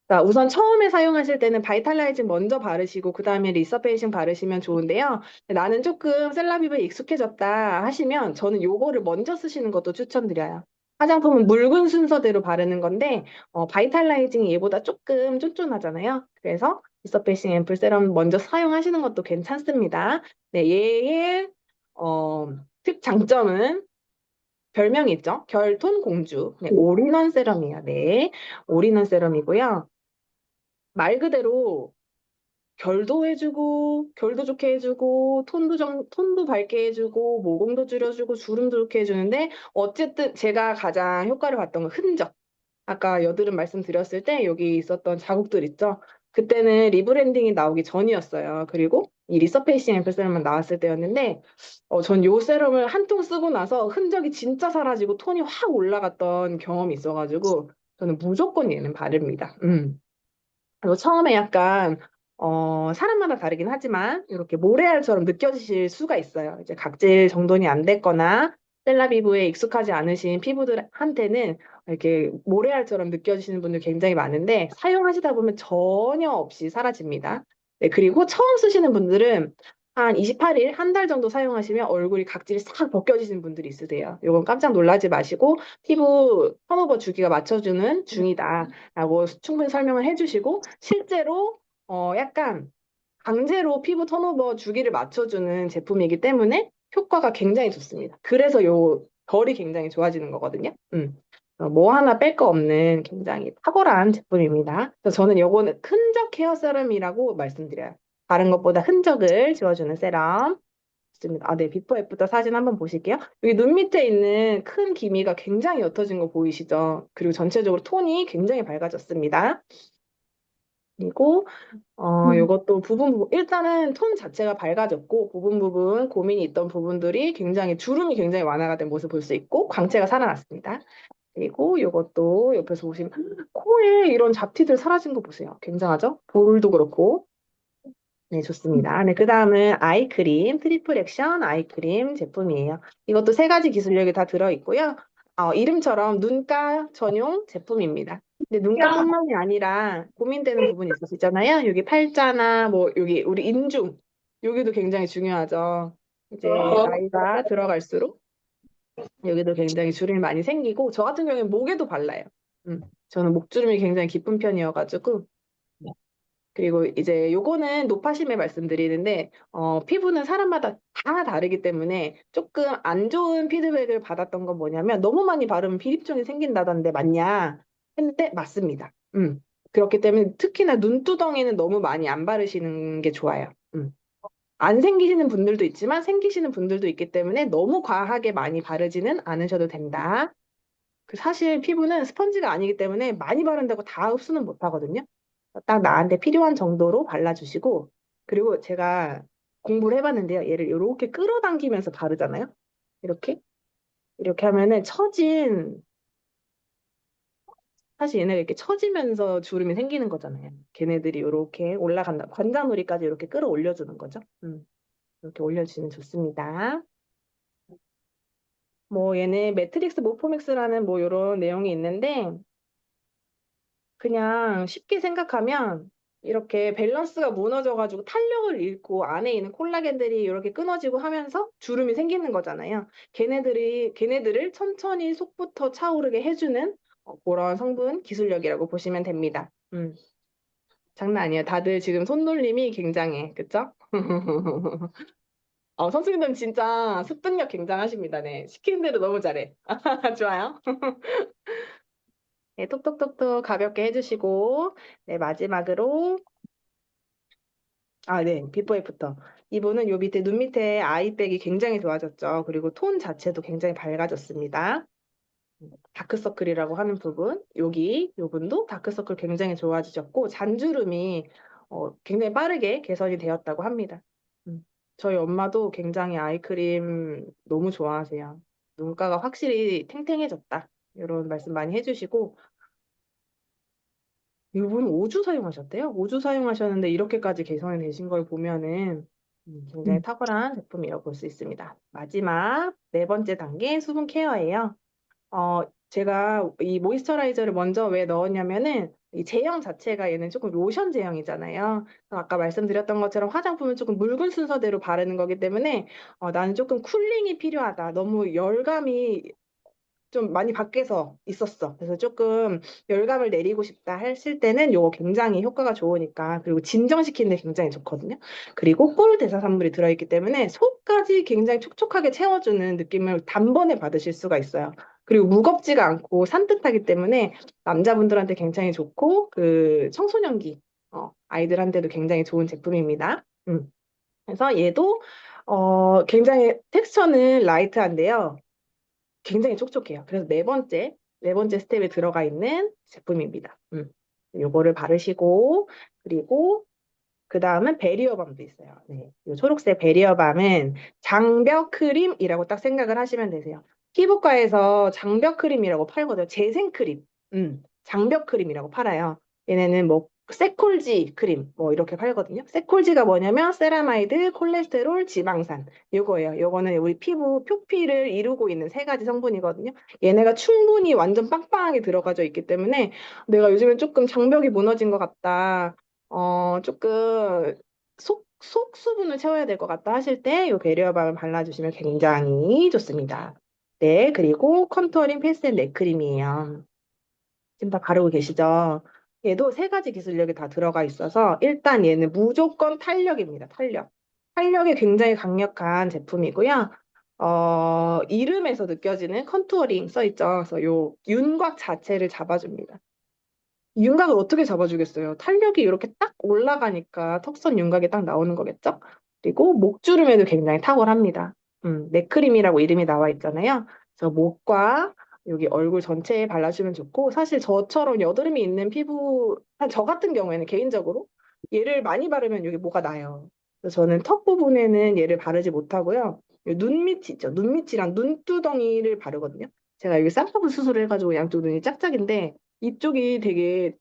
자, 우선 처음에 사용하실 때는 바이탈라이징 먼저 바르시고 그 다음에 리서페이싱 바르시면 좋은데요. 나는 조금 셀라비브에 익숙해졌다 하시면 저는 요거를 먼저 쓰시는 것도 추천드려요. 화장품은 묽은 순서대로 바르는 건데 바이탈라이징이 얘보다 조금 쫀쫀하잖아요. 그래서 리서페이싱 앰플 세럼 먼저 사용하시는 것도 괜찮습니다. 네, 얘의 특장점은 별명이 있죠. 결톤 공주. 네, 올인원 세럼이에요. 네, 올인원 세럼이고요. 말 그대로 결도 해주고, 결도 좋게 해주고, 톤도 밝게 해주고, 모공도 줄여주고, 주름도 좋게 해주는데, 어쨌든 제가 가장 효과를 봤던 건 흔적. 아까 여드름 말씀드렸을 때 여기 있었던 자국들 있죠? 그때는 리브랜딩이 나오기 전이었어요. 그리고 이 리서페이싱 앰플 세럼만 나왔을 때였는데, 전 요 세럼을 한 통 쓰고 나서 흔적이 진짜 사라지고 톤이 확 올라갔던 경험이 있어가지고, 저는 무조건 얘는 바릅니다. 그리고 처음에 약간 사람마다 다르긴 하지만 이렇게 모래알처럼 느껴지실 수가 있어요. 이제 각질 정돈이 안 됐거나 셀라 피부에 익숙하지 않으신 피부들한테는 이렇게 모래알처럼 느껴지시는 분들 굉장히 많은데 사용하시다 보면 전혀 없이 사라집니다. 네, 그리고 처음 쓰시는 분들은 한 28일, 한 달 정도 사용하시면 얼굴이 각질이 싹 벗겨지시는 분들이 있으세요. 이건 깜짝 놀라지 마시고 피부 턴오버 주기가 맞춰주는 중이다라고 충분히 설명을 해주시고 실제로 약간 강제로 피부 턴오버 주기를 맞춰주는 제품이기 때문에 효과가 굉장히 좋습니다. 그래서 요 결이 굉장히 좋아지는 거거든요. 뭐 하나 뺄 거 없는 굉장히 탁월한 제품입니다. 그래서 저는 요거는 흔적 케어 세럼이라고 말씀드려요. 다른 것보다 흔적을 지워주는 세럼. 좋습니다. 아, 네. 비포 애프터 사진 한번 보실게요. 여기 눈 밑에 있는 큰 기미가 굉장히 옅어진 거 보이시죠? 그리고 전체적으로 톤이 굉장히 밝아졌습니다. 그리고 요것도 일단은 톤 자체가 밝아졌고 부분 고민이 있던 부분들이 주름이 굉장히 완화가 된 모습 볼 수 있고 광채가 살아났습니다. 그리고 요것도 옆에서 보시면 코에 이런 잡티들 사라진 거 보세요. 굉장하죠? 볼도 그렇고. 네, 좋습니다. 네, 그 다음은 아이크림, 트리플 액션 아이크림 제품이에요. 이것도 세 가지 기술력이 다 들어있고요. 이름처럼 눈가 전용 제품입니다. 근데 눈가뿐만이 아니라 고민되는 부분이 있으시잖아요. 여기 팔자나 뭐 여기 우리 인중 여기도 굉장히 중요하죠. 이제 나이가 들어갈수록 여기도 굉장히 주름이 많이 생기고 저 같은 경우에는 목에도 발라요. 저는 목주름이 굉장히 깊은 편이어가지고 그리고 이제 요거는 노파심에 말씀드리는데 피부는 사람마다 다 다르기 때문에 조금 안 좋은 피드백을 받았던 건 뭐냐면 너무 많이 바르면 비립종이 생긴다던데 맞냐 했는데 맞습니다. 그렇기 때문에 특히나 눈두덩이는 너무 많이 안 바르시는 게 좋아요. 안 생기시는 분들도 있지만 생기시는 분들도 있기 때문에 너무 과하게 많이 바르지는 않으셔도 된다. 사실 피부는 스펀지가 아니기 때문에 많이 바른다고 다 흡수는 못 하거든요. 딱 나한테 필요한 정도로 발라주시고, 그리고 제가 공부를 해봤는데요. 얘를 이렇게 끌어당기면서 바르잖아요. 이렇게. 이렇게 하면은 사실 얘네가 이렇게 처지면서 주름이 생기는 거잖아요. 걔네들이 이렇게 올라간다. 관자놀이까지 이렇게 끌어올려주는 거죠. 이렇게 올려주시면 좋습니다. 뭐 얘는 매트릭스 모포맥스라는 뭐 이런 내용이 있는데, 그냥 쉽게 생각하면 이렇게 밸런스가 무너져가지고 탄력을 잃고 안에 있는 콜라겐들이 이렇게 끊어지고 하면서 주름이 생기는 거잖아요. 걔네들을 천천히 속부터 차오르게 해주는 그런 성분 기술력이라고 보시면 됩니다. 장난 아니에요. 다들 지금 손놀림이 굉장해. 그쵸? 선생님들 진짜 습득력 굉장하십니다. 네. 시키는 대로 너무 잘해. 좋아요. 네, 톡톡톡톡 가볍게 해주시고, 네, 마지막으로, 네, 비포 애프터. 이분은 요 밑에, 눈 밑에 아이백이 굉장히 좋아졌죠. 그리고 톤 자체도 굉장히 밝아졌습니다. 다크서클이라고 하는 부분, 요 분도 다크서클 굉장히 좋아지셨고, 잔주름이 굉장히 빠르게 개선이 되었다고 합니다. 저희 엄마도 굉장히 아이크림 너무 좋아하세요. 눈가가 확실히 탱탱해졌다. 이런 말씀 많이 해주시고, 이분 5주 사용하셨대요. 5주 사용하셨는데 이렇게까지 개선이 되신 걸 보면은 굉장히 탁월한 제품이라고 볼 수 있습니다. 마지막 네 번째 단계 수분 케어예요. 제가 이 모이스처라이저를 먼저 왜 넣었냐면은 이 제형 자체가 얘는 조금 로션 제형이잖아요. 아까 말씀드렸던 것처럼 화장품은 조금 묽은 순서대로 바르는 거기 때문에 나는 조금 쿨링이 필요하다. 너무 열감이 좀 많이 밖에서 있었어. 그래서 조금 열감을 내리고 싶다 했을 때는 요거 굉장히 효과가 좋으니까. 그리고 진정시키는 데 굉장히 좋거든요. 그리고 꿀 대사산물이 들어있기 때문에 속까지 굉장히 촉촉하게 채워주는 느낌을 단번에 받으실 수가 있어요. 그리고 무겁지가 않고 산뜻하기 때문에 남자분들한테 굉장히 좋고 그 청소년기 아이들한테도 굉장히 좋은 제품입니다. 그래서 얘도 굉장히 텍스처는 라이트한데요. 굉장히 촉촉해요. 그래서 네 번째 스텝에 들어가 있는 제품입니다. 요거를 바르시고, 그리고 그 다음은 베리어밤도 있어요. 네. 요 초록색 베리어밤은 장벽 크림이라고 딱 생각을 하시면 되세요. 피부과에서 장벽 크림이라고 팔거든요. 재생 크림. 장벽 크림이라고 팔아요. 얘네는 뭐 세콜지 크림 뭐 이렇게 팔거든요. 세콜지가 뭐냐면 세라마이드, 콜레스테롤, 지방산 요거예요. 요거는 우리 피부 표피를 이루고 있는 세 가지 성분이거든요. 얘네가 충분히 완전 빵빵하게 들어가져 있기 때문에 내가 요즘엔 조금 장벽이 무너진 것 같다. 조금 속 수분을 채워야 될 것 같다 하실 때 이 베리어밤을 발라주시면 굉장히 좋습니다. 네, 그리고 컨투어링 페이스 앤 넥 크림이에요. 지금 다 바르고 계시죠? 얘도 세 가지 기술력이 다 들어가 있어서 일단 얘는 무조건 탄력입니다. 탄력. 탄력이 굉장히 강력한 제품이고요. 이름에서 느껴지는 컨투어링 써있죠. 그래서 요 윤곽 자체를 잡아줍니다. 윤곽을 어떻게 잡아주겠어요? 탄력이 이렇게 딱 올라가니까 턱선 윤곽이 딱 나오는 거겠죠? 그리고 목주름에도 굉장히 탁월합니다. 넥크림이라고 이름이 나와 있잖아요. 그래서 목과 여기 얼굴 전체에 발라주면 좋고 사실 저처럼 여드름이 있는 피부, 저 같은 경우에는 개인적으로 얘를 많이 바르면 여기 뭐가 나요. 그래서 저는 턱 부분에는 얘를 바르지 못하고요. 눈 밑이 있죠. 눈 밑이랑 눈두덩이를 바르거든요. 제가 여기 쌍꺼풀 수술을 해가지고 양쪽 눈이 짝짝인데 이쪽이 되게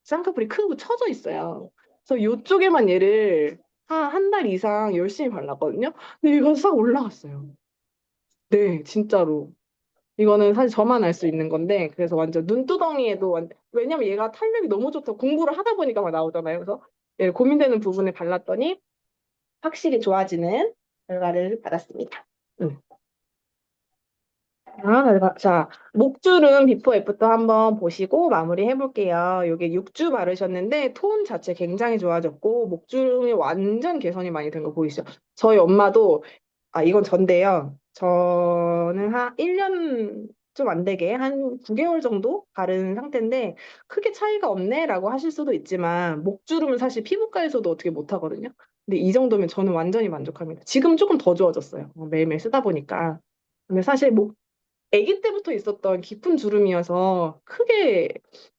쌍꺼풀이 크고 처져 있어요. 그래서 이쪽에만 얘를 한 달 이상 열심히 발랐거든요. 근데 이거 싹 올라갔어요. 네, 진짜로. 이거는 사실 저만 알 수 있는 건데, 그래서 완전 눈두덩이에도, 왜냐면 얘가 탄력이 너무 좋다. 공부를 하다 보니까 막 나오잖아요. 그래서 예, 고민되는 부분을 발랐더니 확실히 좋아지는 결과를 받았습니다. 음. 자, 목줄은 비포 애프터 한번 보시고 마무리 해볼게요. 이게 6주 바르셨는데 톤 자체 굉장히 좋아졌고 목주름이 완전 개선이 많이 된 거 보이시죠? 저희 엄마도 이건 전데요. 저는 한 1년 좀 안 되게 한 9개월 정도 바른 상태인데 크게 차이가 없네라고 하실 수도 있지만 목주름은 사실 피부과에서도 어떻게 못 하거든요. 근데 이 정도면 저는 완전히 만족합니다. 지금 조금 더 좋아졌어요. 매일매일 쓰다 보니까. 근데 사실 아기 때부터 있었던 깊은 주름이어서 크게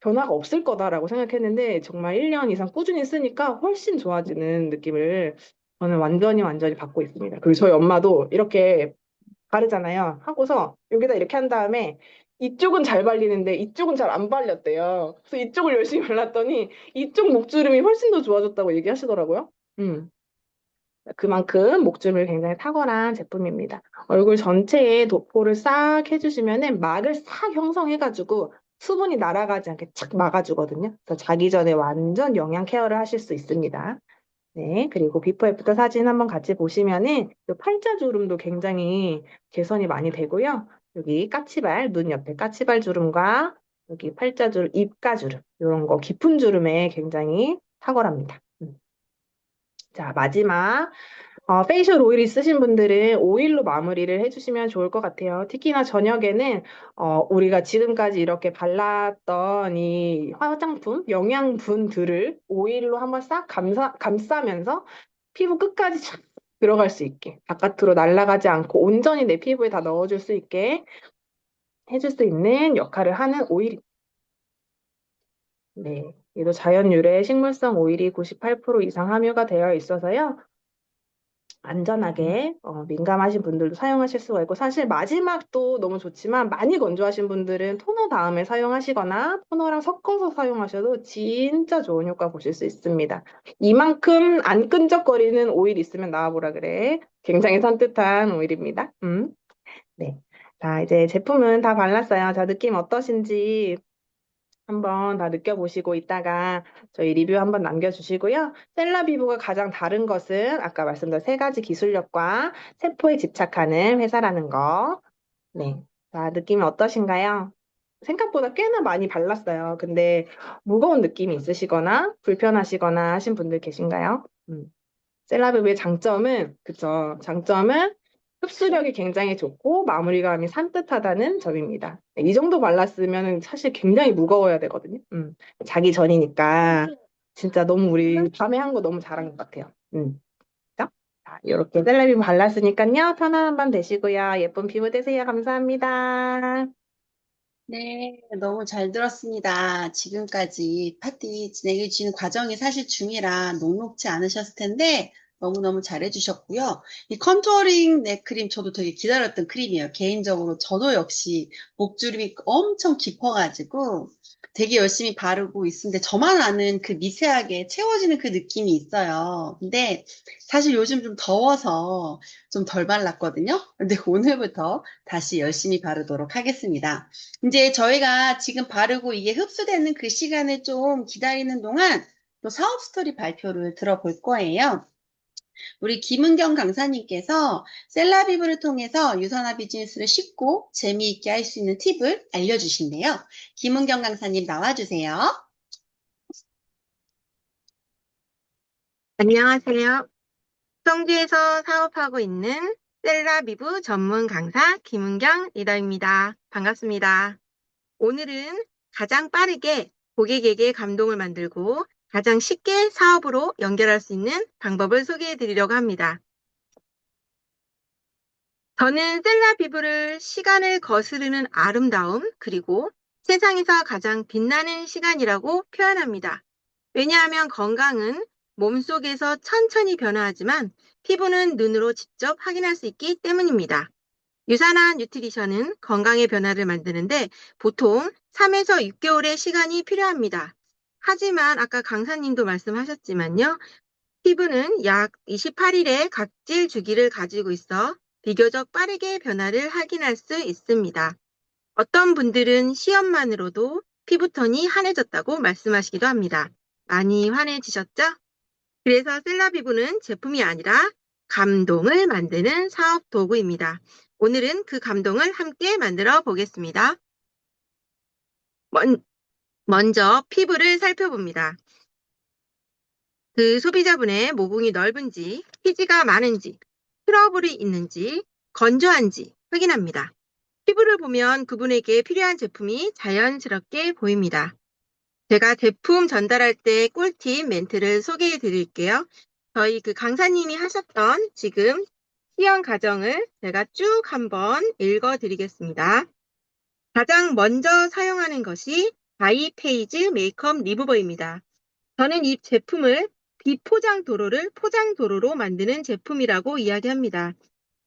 변화가 없을 거다라고 생각했는데 정말 1년 이상 꾸준히 쓰니까 훨씬 좋아지는 느낌을 저는 완전히 받고 있습니다. 그리고 저희 엄마도 이렇게 바르잖아요. 하고서 여기다 이렇게 한 다음에 이쪽은 잘 발리는데 이쪽은 잘 안 발렸대요. 그래서 이쪽을 열심히 발랐더니 이쪽 목주름이 훨씬 더 좋아졌다고 얘기하시더라고요. 그만큼 목줄을 굉장히 탁월한 제품입니다. 얼굴 전체에 도포를 싹 해주시면은 막을 싹 형성해가지고 수분이 날아가지 않게 착 막아주거든요. 그래서 자기 전에 완전 영양 케어를 하실 수 있습니다. 네, 그리고 비포 애프터 사진 한번 같이 보시면은 이 팔자 주름도 굉장히 개선이 많이 되고요. 여기 까치발, 눈 옆에 까치발 주름과 여기 팔자 주름, 입가 주름 이런 거 깊은 주름에 굉장히 탁월합니다. 자, 마지막 페이셜 오일이 쓰신 분들은 오일로 마무리를 해주시면 좋을 것 같아요. 특히나 저녁에는 우리가 지금까지 이렇게 발랐던 이 화장품, 영양분들을 오일로 한번 싹 감싸면서 피부 끝까지 쫙 들어갈 수 있게 바깥으로 날아가지 않고 온전히 내 피부에 다 넣어줄 수 있게 해줄 수 있는 역할을 하는 오일입니다. 네, 얘도 자연 유래 식물성 오일이 98% 이상 함유가 되어 있어서요. 안전하게 민감하신 분들도 사용하실 수가 있고 사실 마지막도 너무 좋지만 많이 건조하신 분들은 토너 다음에 사용하시거나 토너랑 섞어서 사용하셔도 진짜 좋은 효과 보실 수 있습니다. 이만큼 안 끈적거리는 오일 있으면 나와보라 그래. 굉장히 산뜻한 오일입니다. 네. 자, 이제 제품은 다 발랐어요. 자, 느낌 어떠신지 한번 다 느껴보시고 이따가 저희 리뷰 한번 남겨주시고요. 셀라비브가 가장 다른 것은 아까 말씀드린 3가지 기술력과 세포에 집착하는 회사라는 거. 네. 자, 느낌이 어떠신가요? 생각보다 꽤나 많이 발랐어요. 근데 무거운 느낌이 있으시거나 불편하시거나 하신 분들 계신가요? 셀라비브의 장점은, 그쵸. 장점은 흡수력이 굉장히 좋고 마무리감이 산뜻하다는 점입니다. 이 정도 발랐으면 사실 굉장히 무거워야 되거든요. 자기 전이니까 진짜 너무 우리 밤에 한 거 너무 잘한 것 같아요. 그죠? 자, 이렇게 셀라비브 발랐으니까요. 편안한 밤 되시고요. 예쁜 피부 되세요. 감사합니다. 네, 너무 잘 들었습니다. 지금까지 파티 진행해 주시는 과정이 사실 중이라 녹록지 않으셨을 텐데 너무너무 잘해주셨고요. 이 컨투어링 넥크림 저도 되게 기다렸던 크림이에요. 개인적으로 저도 역시 목주름이 엄청 깊어가지고 되게 열심히 바르고 있는데 저만 아는 그 미세하게 채워지는 그 느낌이 있어요. 근데 사실 요즘 좀 더워서 좀 덜 발랐거든요. 근데 오늘부터 다시 열심히 바르도록 하겠습니다. 이제 저희가 지금 바르고 이게 흡수되는 그 시간을 좀 기다리는 동안 또 사업 스토리 발표를 들어볼 거예요. 우리 김은경 강사님께서 셀라비브를 통해서 유선화 비즈니스를 쉽고 재미있게 할 수 있는 팁을 알려주신대요. 김은경 강사님 나와주세요. 안녕하세요. 성주에서 사업하고 있는 셀라비브 전문 강사 김은경 리더입니다. 반갑습니다. 오늘은 가장 빠르게 고객에게 감동을 만들고 가장 쉽게 사업으로 연결할 수 있는 방법을 소개해 드리려고 합니다. 저는 셀라비브를 시간을 거스르는 아름다움 그리고 세상에서 가장 빛나는 시간이라고 표현합니다. 왜냐하면 건강은 몸속에서 천천히 변화하지만 피부는 눈으로 직접 확인할 수 있기 때문입니다. 유산한 뉴트리션은 건강의 변화를 만드는데 보통 3에서 6개월의 시간이 필요합니다. 하지만 아까 강사님도 말씀하셨지만요. 피부는 약 28일의 각질 주기를 가지고 있어 비교적 빠르게 변화를 확인할 수 있습니다. 어떤 분들은 시험만으로도 피부톤이 환해졌다고 말씀하시기도 합니다. 많이 환해지셨죠? 그래서 셀라비브는 제품이 아니라 감동을 만드는 사업 도구입니다. 오늘은 그 감동을 함께 만들어 보겠습니다. 먼저 피부를 살펴봅니다. 그 소비자분의 모공이 넓은지, 피지가 많은지, 트러블이 있는지, 건조한지 확인합니다. 피부를 보면 그분에게 필요한 제품이 자연스럽게 보입니다. 제가 제품 전달할 때 꿀팁 멘트를 소개해 드릴게요. 저희 그 강사님이 하셨던 지금 시연 과정을 제가 쭉 한번 읽어 드리겠습니다. 가장 먼저 사용하는 것이 바이페이즈 메이크업 리무버입니다. 저는 이 제품을 비포장 도로를 포장 도로로 만드는 제품이라고 이야기합니다.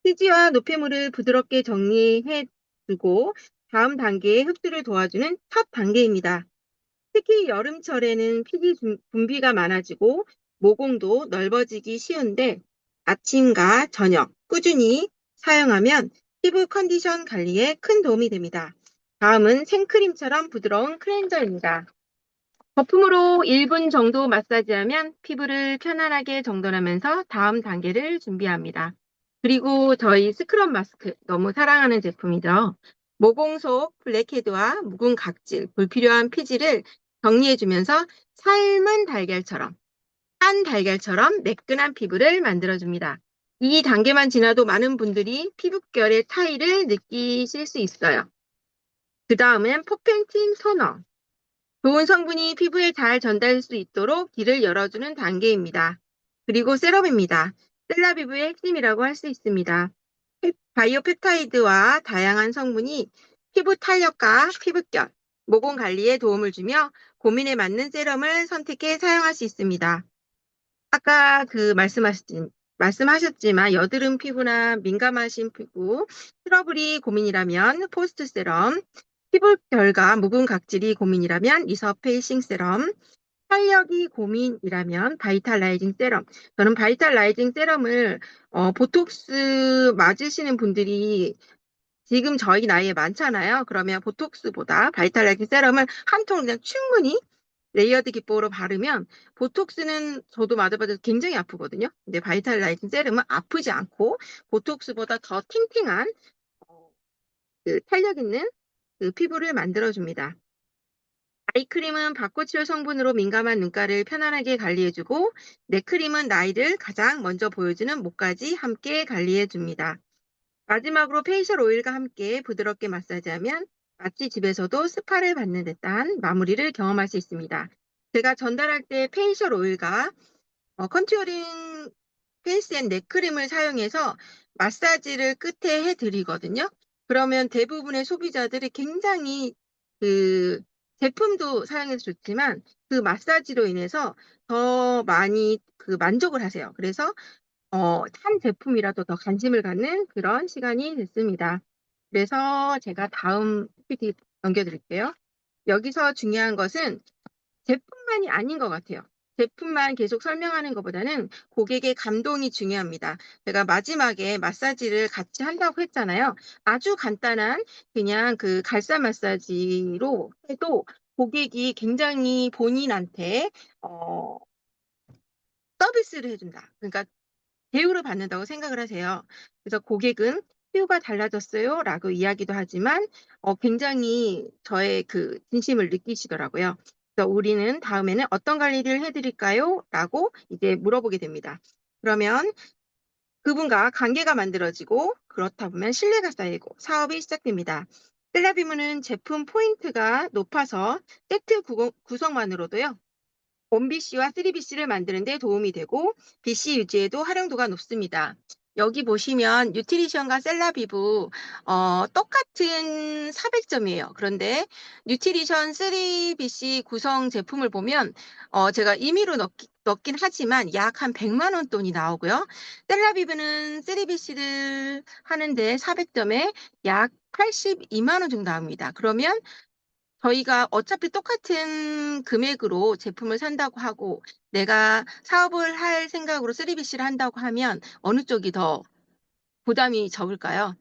피지와 노폐물을 부드럽게 정리해 주고 다음 단계에 흡수를 도와주는 첫 단계입니다. 특히 여름철에는 피지 분비가 많아지고 모공도 넓어지기 쉬운데 아침과 저녁 꾸준히 사용하면 피부 컨디션 관리에 큰 도움이 됩니다. 다음은 생크림처럼 부드러운 클렌저입니다. 거품으로 1분 정도 마사지하면 피부를 편안하게 정돈하면서 다음 단계를 준비합니다. 그리고 저희 스크럽 마스크 너무 사랑하는 제품이죠. 모공 속 블랙헤드와 묵은 각질, 불필요한 피지를 정리해주면서 삶은 달걀처럼, 한 달걀처럼 매끈한 피부를 만들어줍니다. 이 단계만 지나도 많은 분들이 피부결의 차이를 느끼실 수 있어요. 그 다음은 퍼펜틴 토너. 좋은 성분이 피부에 잘 전달될 수 있도록 길을 열어주는 단계입니다. 그리고 세럼입니다. 셀라비브의 핵심이라고 할 수 있습니다. 바이오 펩타이드와 다양한 성분이 피부 탄력과 피부결, 모공 관리에 도움을 주며 고민에 맞는 세럼을 선택해 사용할 수 있습니다. 아까 말씀하셨지만 여드름 피부나 민감하신 피부, 트러블이 고민이라면 포스트 세럼, 피부결과 묵은 각질이 고민이라면 리서페이싱 세럼, 탄력이 고민이라면 바이탈라이징 세럼. 저는 바이탈라이징 세럼을 보톡스 맞으시는 분들이 지금 저희 나이에 많잖아요. 그러면 보톡스보다 바이탈라이징 세럼을 한 통 그냥 충분히 레이어드 기법으로 바르면 보톡스는 저도 맞아봐도 굉장히 아프거든요. 근데 바이탈라이징 세럼은 아프지 않고 보톡스보다 더 탱탱한 그 탄력 있는 그 피부를 만들어줍니다. 아이크림은 박고치올 성분으로 민감한 눈가를 편안하게 관리해주고 넥크림은 나이를 가장 먼저 보여주는 목까지 함께 관리해줍니다. 마지막으로 페이셜 오일과 함께 부드럽게 마사지하면 마치 집에서도 스파를 받는 듯한 마무리를 경험할 수 있습니다. 제가 전달할 때 페이셜 오일과 컨투어링 페이스 앤 넥크림을 사용해서 마사지를 끝에 해드리거든요. 그러면 대부분의 소비자들이 굉장히 그 제품도 사용해서 좋지만 그 마사지로 인해서 더 많이 그 만족을 하세요. 그래서 한 제품이라도 더 관심을 갖는 그런 시간이 됐습니다. 그래서 제가 다음 PPT 넘겨드릴게요. 여기서 중요한 것은 제품만이 아닌 것 같아요. 제품만 계속 설명하는 것보다는 고객의 감동이 중요합니다. 제가 마지막에 마사지를 같이 한다고 했잖아요. 아주 간단한 그냥 그 갈사 마사지로 해도 고객이 굉장히 본인한테 서비스를 해준다. 그러니까 대우를 받는다고 생각을 하세요. 그래서 고객은 피부가 달라졌어요 라고 이야기도 하지만 굉장히 저의 그 진심을 느끼시더라고요. 그래서 우리는 다음에는 어떤 관리를 해드릴까요? 라고 이제 물어보게 됩니다. 그러면 그분과 관계가 만들어지고 그렇다 보면 신뢰가 쌓이고 사업이 시작됩니다. 셀라비무는 제품 포인트가 높아서 세트 구성만으로도요. 1BC와 3BC를 만드는 데 도움이 되고 BC 유지에도 활용도가 높습니다. 여기 보시면 뉴트리션과 셀라비브 똑같은 400점이에요. 그런데 뉴트리션 3BC 구성 제품을 보면 제가 임의로 넣긴 하지만 약 한 100만 원 돈이 나오고요. 셀라비브는 3BC를 하는데 400점에 약 82만 원 정도 나옵니다. 그러면 저희가 어차피 똑같은 금액으로 제품을 산다고 하고 내가 사업을 할 생각으로 3BC를 한다고 하면 어느 쪽이 더 부담이 적을까요?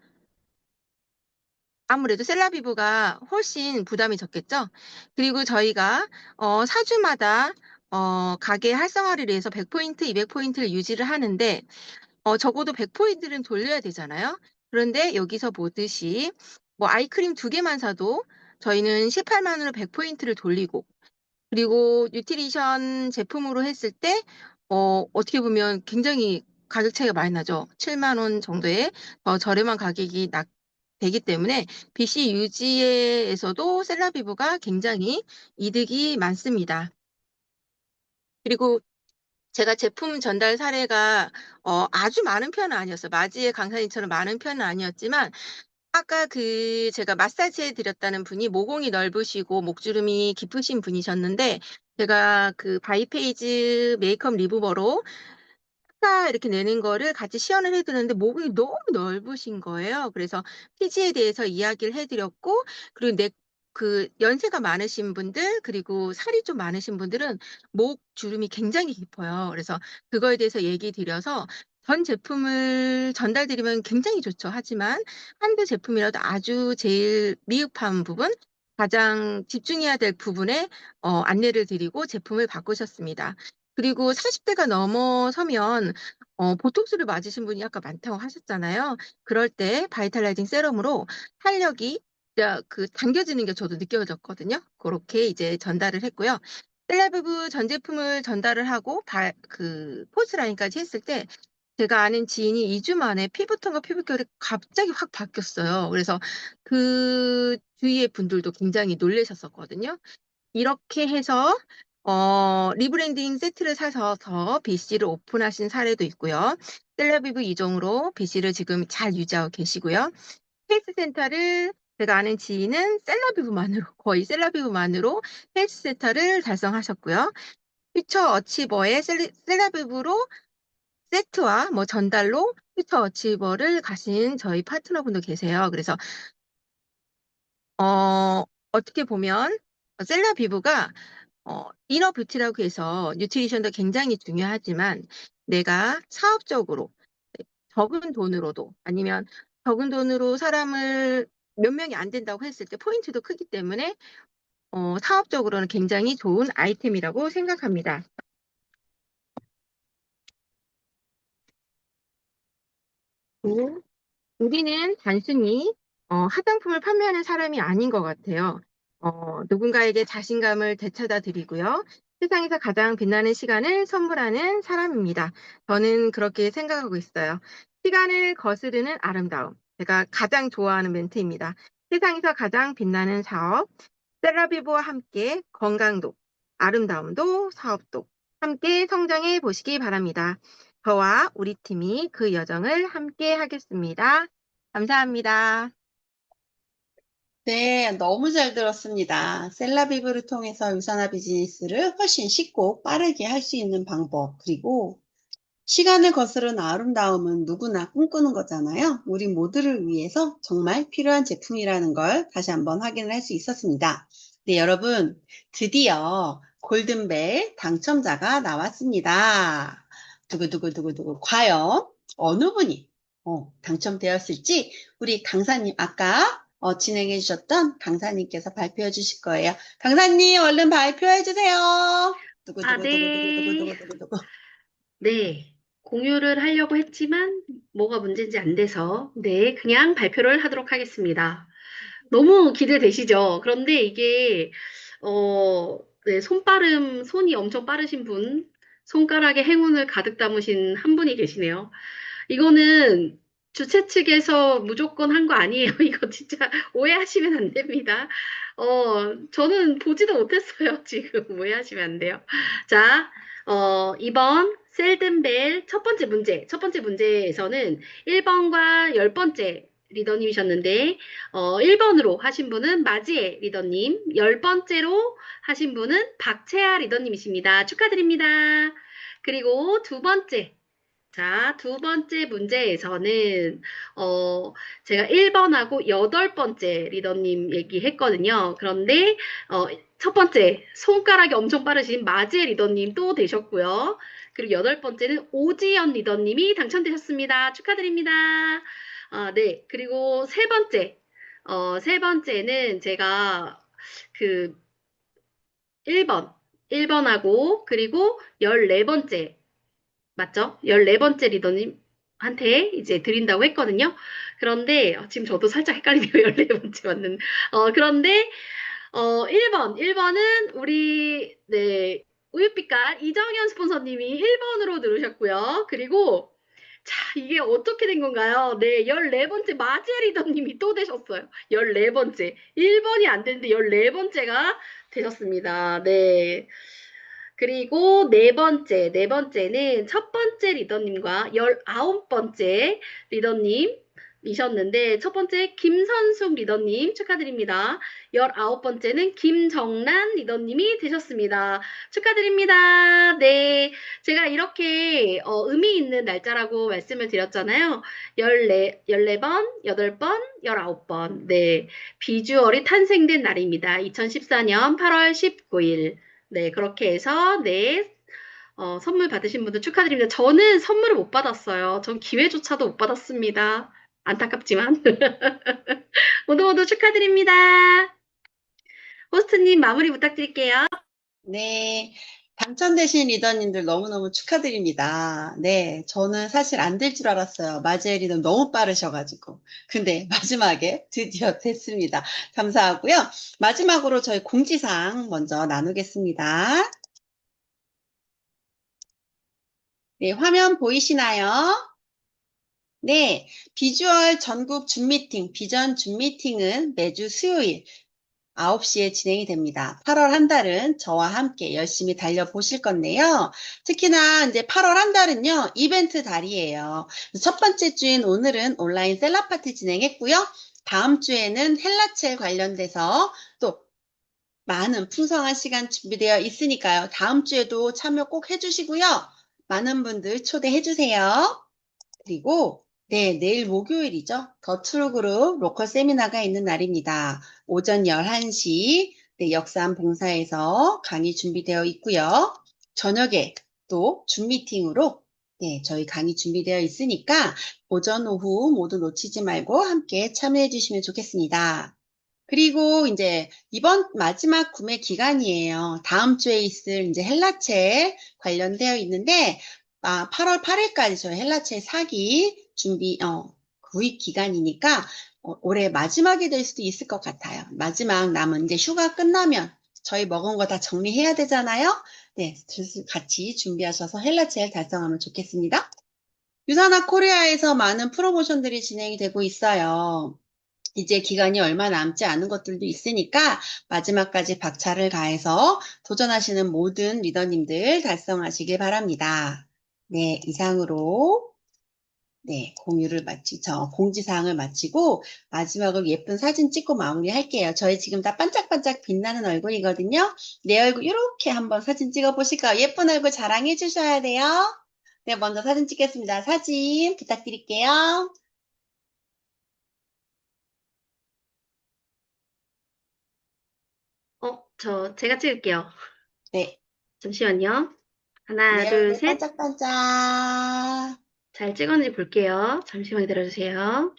아무래도 셀라비브가 훨씬 부담이 적겠죠? 그리고 저희가 4주마다 가게 활성화를 위해서 100포인트, 200포인트를 유지를 하는데 적어도 100포인트는 돌려야 되잖아요. 그런데 여기서 보듯이 뭐 아이크림 2개만 사도 저희는 18만 원으로 100포인트를 돌리고 그리고 뉴트리션 제품으로 했을 때 어떻게 보면 굉장히 가격 차이가 많이 나죠. 7만 원 정도의 더 저렴한 가격이 되기 때문에 BC 유지에서도 셀라비브가 굉장히 이득이 많습니다. 그리고 제가 제품 전달 사례가 아주 많은 편은 아니었어요. 마지의 강사님처럼 많은 편은 아니었지만 아까 제가 마사지 해드렸다는 분이 모공이 넓으시고 목주름이 깊으신 분이셨는데 제가 그 바이페이즈 메이크업 리무버로 파 이렇게 내는 거를 같이 시연을 해드렸는데 모공이 너무 넓으신 거예요. 그래서 피지에 대해서 이야기를 해드렸고 그리고 연세가 많으신 분들 그리고 살이 좀 많으신 분들은 목 주름이 굉장히 깊어요. 그래서 그거에 대해서 얘기 드려서 전 제품을 전달드리면 굉장히 좋죠. 하지만 한두 제품이라도 아주 제일 미흡한 부분 가장 집중해야 될 부분에 안내를 드리고 제품을 바꾸셨습니다. 그리고 40대가 넘어서면 보톡스를 맞으신 분이 아까 많다고 하셨잖아요. 그럴 때 바이탈라이징 세럼으로 탄력이 당겨지는 게 저도 느껴졌거든요. 그렇게 이제 전달을 했고요. 셀라비브 전 제품을 전달을 하고 포스라인까지 했을 때 제가 아는 지인이 2주 만에 피부톤과 피부결이 갑자기 확 바뀌었어요. 그래서 그 주위의 분들도 굉장히 놀라셨었거든요. 이렇게 해서 리브랜딩 세트를 사서 BC를 오픈하신 사례도 있고요. 셀라비브 이종으로 BC를 지금 잘 유지하고 계시고요. 헬스센터를 제가 아는 지인은 거의 셀라비브만으로 헬스센터를 달성하셨고요. 퓨처 어치버의 셀라비브로 세트와 뭐 전달로 퓨처 어치버를 가신 저희 파트너분도 계세요. 그래서 어떻게 보면 셀라비브가 이너 뷰티라고 해서 뉴트리션도 굉장히 중요하지만 내가 사업적으로 적은 돈으로도 아니면 적은 돈으로 사람을 몇 명이 안 된다고 했을 때 포인트도 크기 때문에 사업적으로는 굉장히 좋은 아이템이라고 생각합니다. 우리는 단순히 화장품을 판매하는 사람이 아닌 것 같아요. 누군가에게 자신감을 되찾아 드리고요. 세상에서 가장 빛나는 시간을 선물하는 사람입니다. 저는 그렇게 생각하고 있어요. 시간을 거스르는 아름다움. 제가 가장 좋아하는 멘트입니다. 세상에서 가장 빛나는 사업. 셀라비브와 함께 건강도, 아름다움도, 사업도 함께 성장해 보시기 바랍니다. 저와 우리 팀이 그 여정을 함께 하겠습니다. 감사합니다. 네, 너무 잘 들었습니다. 셀라비브를 통해서 유산화 비즈니스를 훨씬 쉽고 빠르게 할 수 있는 방법, 그리고 시간을 거스르는 아름다움은 누구나 꿈꾸는 거잖아요. 우리 모두를 위해서 정말 필요한 제품이라는 걸 다시 한번 확인을 할 수 있었습니다. 네, 여러분, 드디어 골든벨 당첨자가 나왔습니다. 두구두구두구두구. 과연 어느 분이 당첨되었을지 우리 강사님 아까 진행해 주셨던 강사님께서 발표해 주실 거예요. 강사님 얼른 발표해 주세요. 두구두구두구두구두구두구두구. 네. 공유를 하려고 했지만 뭐가 문제인지 안 돼서 네, 그냥 발표를 하도록 하겠습니다. 너무 기대되시죠? 그런데 이게 네, 손이 엄청 빠르신 분, 손가락에 행운을 가득 담으신 한 분이 계시네요. 이거는 주최 측에서 무조건 한 거 아니에요. 이거 진짜 오해하시면 안 됩니다. 저는 보지도 못했어요. 지금 오해하시면 안 돼요. 자, 이번 셀든벨 첫 번째 문제에서는 1번과 10번째 리더님이셨는데, 1번으로 하신 분은 마지혜 리더님, 10번째로 하신 분은 박채아 리더님이십니다. 축하드립니다. 그리고 두 번째 문제에서는, 제가 1번하고 8번째 리더님 얘기했거든요. 그런데, 첫 번째, 손가락이 엄청 빠르신 마지혜 리더님 또 되셨고요. 그리고 8번째는 오지연 리더님이 당첨되셨습니다. 축하드립니다. 네. 그리고 세 번째, 세 번째는 제가 그 1번하고 그리고 14번째 맞죠? 14번째 리더님한테 이제 드린다고 했거든요. 그런데 지금 저도 살짝 헷갈리네요. 14번째 맞는. 그런데 1번은 우리 네, 우유빛깔 이정현 스폰서님이 1번으로 누르셨고요. 그리고 자, 이게 어떻게 된 건가요? 네, 14번째 마제 리더님이 또 되셨어요. 14번째. 1번이 안 됐는데 14번째가 되셨습니다. 네. 그리고 네 번째는 첫 번째 리더님과 19번째 리더님이셨는데, 첫 번째 김선숙 리더님 축하드립니다. 19번째는 김정란 리더님이 되셨습니다. 축하드립니다. 네. 제가 이렇게 의미 있는 날짜라고 말씀을 드렸잖아요. 14번, 8번, 19번. 네. 비주얼이 탄생된 날입니다. 2014년 8월 19일. 네, 그렇게 해서, 네, 선물 받으신 분들 축하드립니다. 저는 선물을 못 받았어요. 전 기회조차도 못 받았습니다. 안타깝지만. 모두 모두 축하드립니다. 호스트님 마무리 부탁드릴게요. 네. 당첨되신 리더님들 너무너무 축하드립니다. 네. 저는 사실 안 될 줄 알았어요. 마지엘 리더 너무 빠르셔가지고. 근데 마지막에 드디어 됐습니다. 감사하고요. 마지막으로 저희 공지사항 먼저 나누겠습니다. 네. 화면 보이시나요? 네. 비주얼 전국 줌미팅, 비전 줌미팅은 매주 수요일 9시에 진행이 됩니다. 8월 한 달은 저와 함께 열심히 달려보실 건데요. 특히나 이제 8월 한 달은요, 이벤트 달이에요. 첫 번째 주인 오늘은 온라인 셀럽 파티 진행했고요. 다음 주에는 헬라첼 관련돼서 또 많은 풍성한 시간 준비되어 있으니까요. 다음 주에도 참여 꼭 해주시고요. 많은 분들 초대해주세요. 그리고 네, 내일 목요일이죠. 더 트루그룹 로컬 세미나가 있는 날입니다. 오전 11시 네, 역삼 봉사에서 강의 준비되어 있고요. 저녁에 또 줌 미팅으로 네, 저희 강의 준비되어 있으니까 오전 오후 모두 놓치지 말고 함께 참여해 주시면 좋겠습니다. 그리고 이제 이번 마지막 구매 기간이에요. 다음 주에 있을 이제 헬라체 관련되어 있는데 8월 8일까지 저희 헬라체 사기 준비 구입 기간이니까 올해 마지막이 될 수도 있을 것 같아요. 마지막 남은 이제 휴가 끝나면 저희 먹은 거 다 정리해야 되잖아요. 네, 같이 준비하셔서 헬라체 달성하면 좋겠습니다. 유산학 코리아에서 많은 프로모션들이 진행이 되고 있어요. 이제 기간이 얼마 남지 않은 것들도 있으니까 마지막까지 박차를 가해서 도전하시는 모든 리더님들 달성하시길 바랍니다. 네, 이상으로 네, 공지사항을 마치고 마지막으로 예쁜 사진 찍고 마무리할게요. 저희 지금 다 반짝반짝 빛나는 얼굴이거든요. 내 얼굴 이렇게 한번 사진 찍어 보실까요? 예쁜 얼굴 자랑해 주셔야 돼요. 네, 먼저 사진 찍겠습니다. 사진 부탁드릴게요. 제가 찍을게요. 네. 잠시만요. 하나, 내 둘, 얼굴 셋. 반짝반짝. 잘 찍었는지 볼게요. 잠시만 기다려주세요.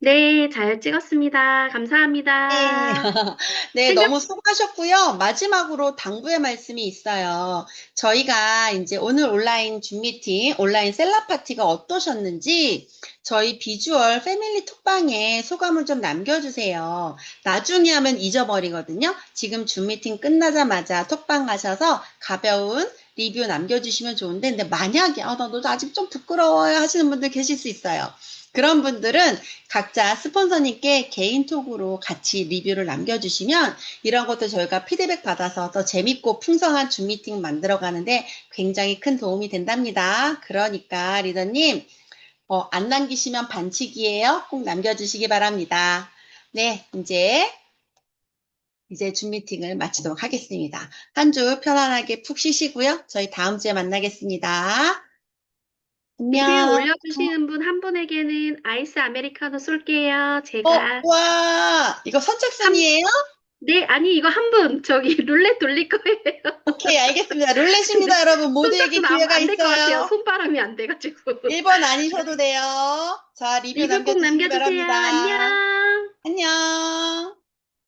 네, 잘 찍었습니다. 네. 감사합니다. 네, 생각, 너무 수고하셨고요. 마지막으로 당부의 말씀이 있어요. 저희가 이제 오늘 온라인 줌 미팅, 온라인 셀럽 파티가 어떠셨는지 저희 비주얼 패밀리 톡방에 소감을 좀 남겨주세요. 나중에 하면 잊어버리거든요. 지금 줌 미팅 끝나자마자 톡방 가셔서 가벼운 리뷰 남겨주시면 좋은데, 근데 만약에 나도 아직 좀 부끄러워요 하시는 분들 계실 수 있어요. 그런 분들은 각자 스폰서님께 개인톡으로 같이 리뷰를 남겨주시면 이런 것도 저희가 피드백 받아서 더 재밌고 풍성한 줌 미팅 만들어가는데 굉장히 큰 도움이 된답니다. 그러니까 리더님 안 남기시면 반칙이에요. 꼭 남겨주시기 바랍니다. 네, 이제 줌 미팅을 마치도록 하겠습니다. 한 주 편안하게 푹 쉬시고요. 저희 다음 주에 만나겠습니다. 리뷰 안녕. 올려주시는 분 한 분에게는 아이스 아메리카노 쏠게요. 제가 와, 이거 선착순이에요? 네, 아니, 이거 한 분, 저기, 룰렛 돌릴 거예요. 오케이, 알겠습니다. 룰렛입니다, 여러분. 모두에게 손잡고는 기회가 안될 것 같아요. 있어요. 손바람이 안 돼가지고. 1번 아니셔도 돼요. 자, 리뷰 리뷰 꼭 남겨주시기 남겨주세요. 바랍니다. 안녕. 안녕.